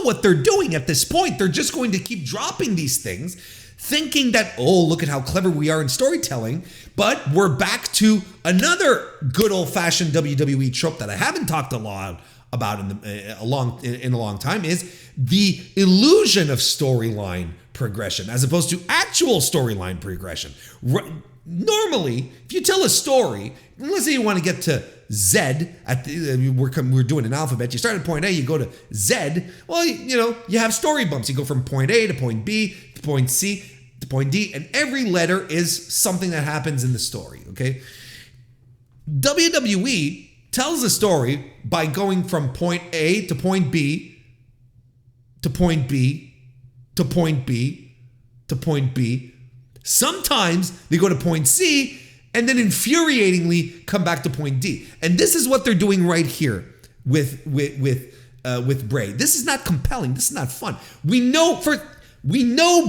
what they're doing at this point. They're just going to keep dropping these things, thinking that, oh, look at how clever we are in storytelling. But we're back to another good old-fashioned WWE trope that I haven't talked a lot about in a long time, is the illusion of storyline progression as opposed to actual storyline progression. Normally, if you tell a story, let's say you want to get to Z, we're doing an alphabet. You start at point A, you go to Z. Well, you have story bumps. You go from point A to point B to point C to point D, and every letter is something that happens in the story. Okay, WWE tells a story by going from point A to point B to point B to point B to point B. Sometimes they go to point C and then infuriatingly come back to point D. And this is what they're doing right here with Bray. This is not compelling. This is not fun. We know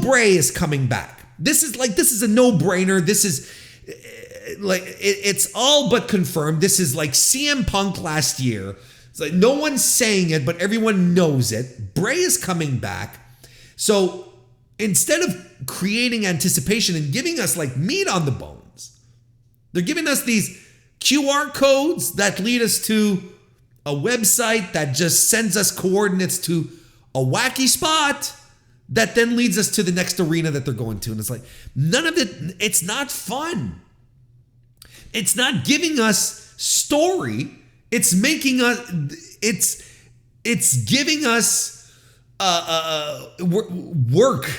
Bray is coming back. This is a no-brainer. This is like it's all but confirmed. This is like CM Punk last year. It's like no one's saying it, but everyone knows it. Bray is coming back. So instead of creating anticipation and giving us like meat on the bones, they're giving us these QR codes that lead us to a website that just sends us coordinates to a wacky spot that then leads us to the next arena that they're going to. And it's like, none of it, it's not fun. It's not giving us story. It's making us, it's giving us work.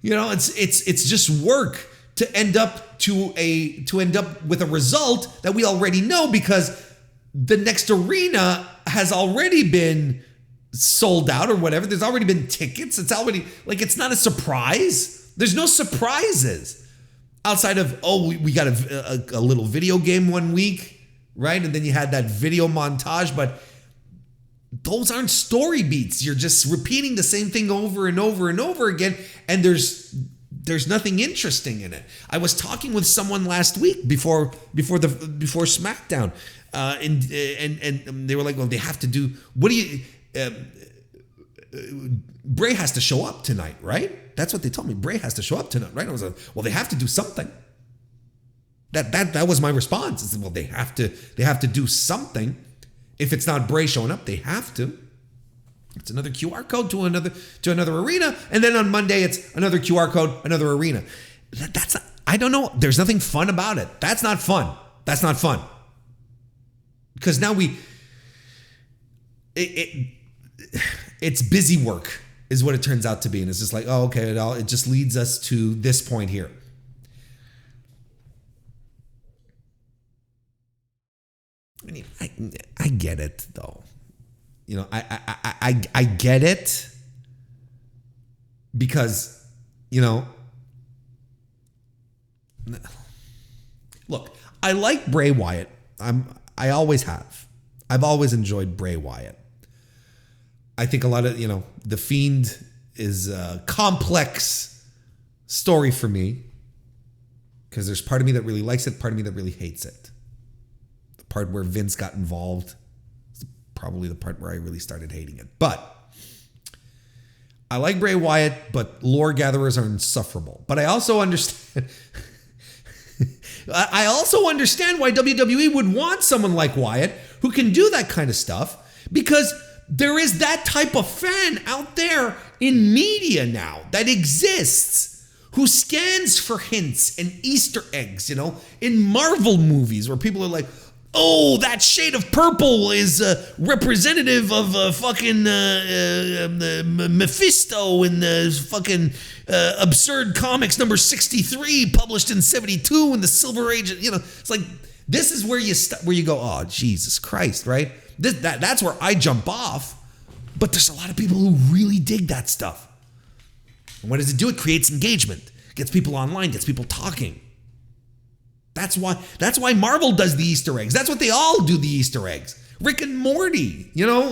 It's just work to end up with a result that we already know, because the next arena has already been sold out or whatever. There's already been tickets. It's already, like, it's not a surprise. There's no surprises. Outside of, we got a little video game one week, right? And then you had that video montage, but those aren't story beats. You're just repeating the same thing over and over and over again, and there's nothing interesting in it. I was talking with someone last week before SmackDown, and they were like, well, they have to do, what do you, Bray has to show up tonight, right? That's what they told me. Bray has to show up tonight, right? I was like, well, they have to do something. That was my response. I said, well, they have to do something. If it's not Bray showing up, they have to. It's another QR code to another arena, and then on Monday it's another QR code, another arena. I don't know. There's nothing fun about it. That's not fun. Because now it's busy work is what it turns out to be, and it's just like, oh, okay, it just leads us to this point here. I mean, I get it though. You know, I get it because, you know, look, I like Bray Wyatt. I always have. I've always enjoyed Bray Wyatt. I think a lot of, you know, The Fiend is a complex story for me because there's part of me that really likes it, part of me that really hates it. The part where Vince got involved is probably the part where I really started hating it. But I like Bray Wyatt, but lore gatherers are insufferable. But I also understand I also understand why WWE would want someone like Wyatt who can do that kind of stuff, because there is that type of fan out there in media now that exists who scans for hints and Easter eggs, you know, in Marvel movies where people are like, oh, that shade of purple is representative of fucking Mephisto in the fucking Absurd Comics number 63, published in 72 in the Silver Age. You know, it's like, this is where you go, oh, Jesus Christ, right? That's where I jump off. But there's a lot of people who really dig that stuff. And what does it do? It creates engagement, gets people online, gets people talking. That's why Marvel does the Easter eggs. That's what they all do, the Easter eggs. Rick and Morty, you know.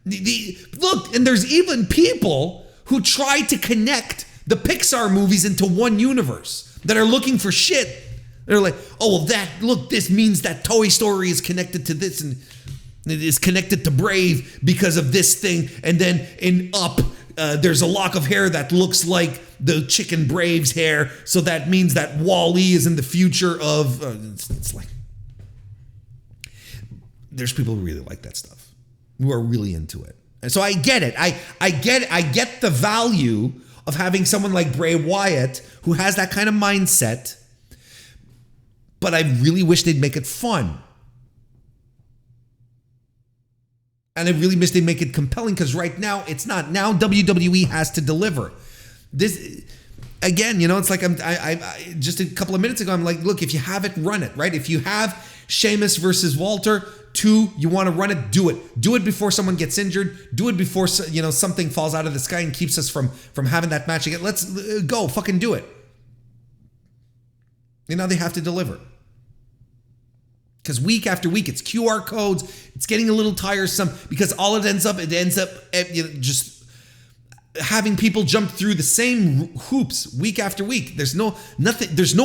Look, and there's even people who try to connect the Pixar movies into one universe that are looking for shit. They're like, oh, well, this means that Toy Story is connected to this, and it is connected to Brave because of this thing. And then in Up, there's a lock of hair that looks like the chicken Brave's hair, so that means that Wall-E is in the future of. It's like, there's people who really like that stuff, who are really into it, and so I get it. I get the value of having someone like Bray Wyatt who has that kind of mindset, but I really wish they'd make it fun. And I really wish they'd make it compelling, because right now it's not. Now WWE has to deliver. This, again, you know, it's like I just a couple of minutes ago, I'm like, look, if you have it, run it, right? If you have Sheamus versus Walter 2, you want to run it, do it. Do it before someone gets injured. Do it before, you know, something falls out of the sky and keeps us from having that match again. Let's go, fucking do it. And now they have to deliver. Because week after week, it's QR codes. It's getting a little tiresome, because all it ends up, you know, just having people jump through the same hoops week after week. There's no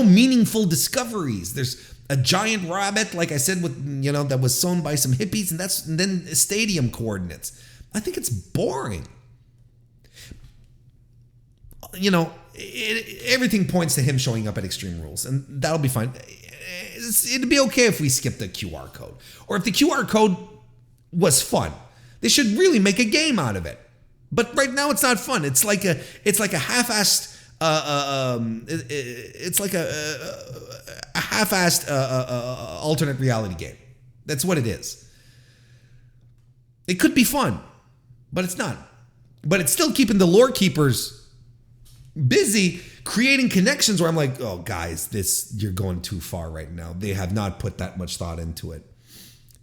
meaningful discoveries. There's a giant rabbit, like I said, with, you know, that was sewn by some hippies, and then stadium coordinates. I think it's boring. You know, everything points to him showing up at Extreme Rules, and that'll be fine. It'd be okay if we skipped the QR code, or if the QR code was fun. They should really make a game out of it. But right now it's not fun. It's like a half-assed alternate reality game. That's what it is. It could be fun, but it's not. But it's still keeping the lore keepers busy, creating connections where I'm like, oh, guys, you're going too far right now. They have not put that much thought into it.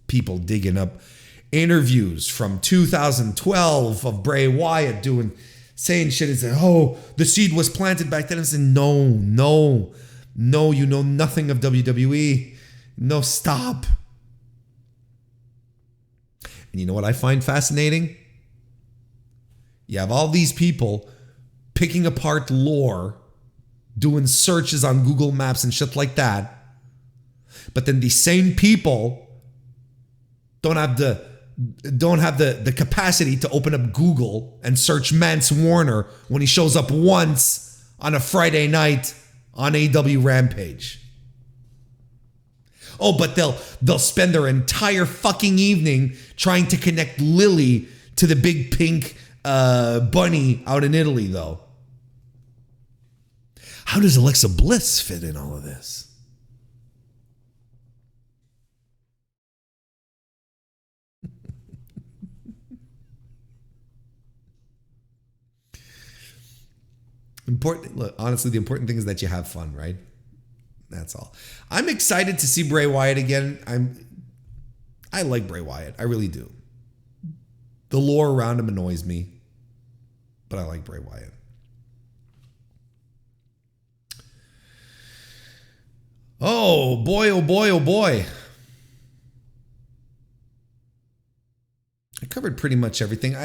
People digging up interviews from 2012 of Bray Wyatt saying shit and saying, oh, the seed was planted back then. And saying, no, No, you know nothing of WWE. No, stop. And you know what I find fascinating? You have all these people picking apart lore, doing searches on Google Maps and shit like that. But then these same people don't have the capacity to open up Google and search Mance Warner when he shows up once on a Friday night on AEW Rampage. Oh, but they'll spend their entire fucking evening trying to connect Lily to the big pink bunny out in Italy, though. How does Alexa Bliss fit in all of this? Look, honestly, the important thing is that you have fun, right? That's all. I'm excited to see Bray Wyatt again. I like Bray Wyatt. I really do. The lore around him annoys me, but I like Bray Wyatt. Oh boy, oh boy, oh boy. I covered pretty much everything.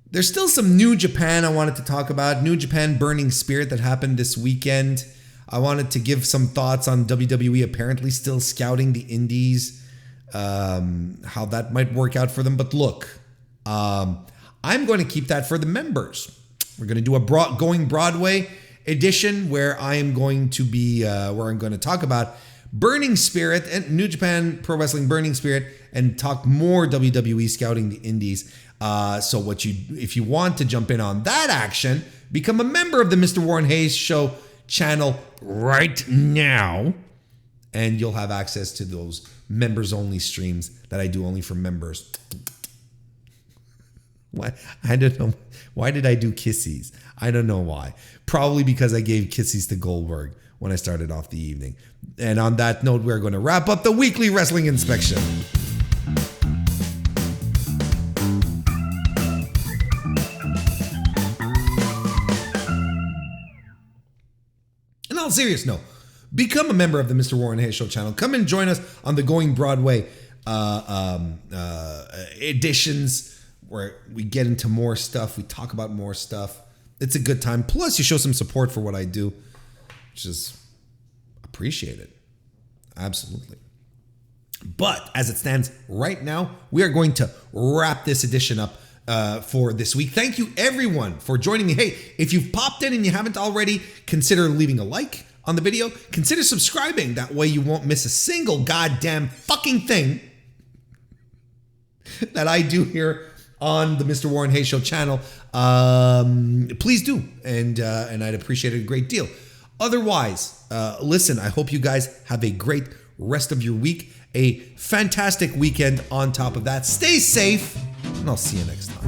There's still some New Japan I wanted to talk about. New Japan Burning Spirit that happened this weekend. I wanted to give some thoughts on WWE apparently still scouting the indies, how that might work out for them. But look, I'm going to keep that for the members. We're going to do a Going Broadway edition where I am going to be, where I'm going to talk about Burning Spirit and New Japan Pro Wrestling Burning Spirit and talk more WWE scouting the indies. So if you want to jump in on that action, become a member of the Mr. Warren Hayes Show channel right now, and you'll have access to those members only streams that I do only for members. Why? I don't know. Why did I do kissies? I don't know why. Probably because I gave kissies to Goldberg when I started off the evening. And on that note, we're going to wrap up the weekly wrestling inspection. On a serious note, become a member of the Mr. Warren Hayes Show channel. Come and join us on the Going Broadway editions where we get into more stuff. We talk about more stuff. It's a good time. Plus, you show some support for what I do, which is appreciated. Absolutely. But as it stands right now, we are going to wrap this edition up for this week. Thank you everyone for joining me. Hey, if you've popped in and you haven't already, consider leaving a like on the video. Consider subscribing. That way you won't miss a single goddamn fucking thing that I do here on the Mr. Warren Hayes Show channel. Please do. And I'd appreciate it a great deal. Otherwise, listen, I hope you guys have a great rest of your week. A fantastic weekend on top of that. Stay safe, and I'll see you next time.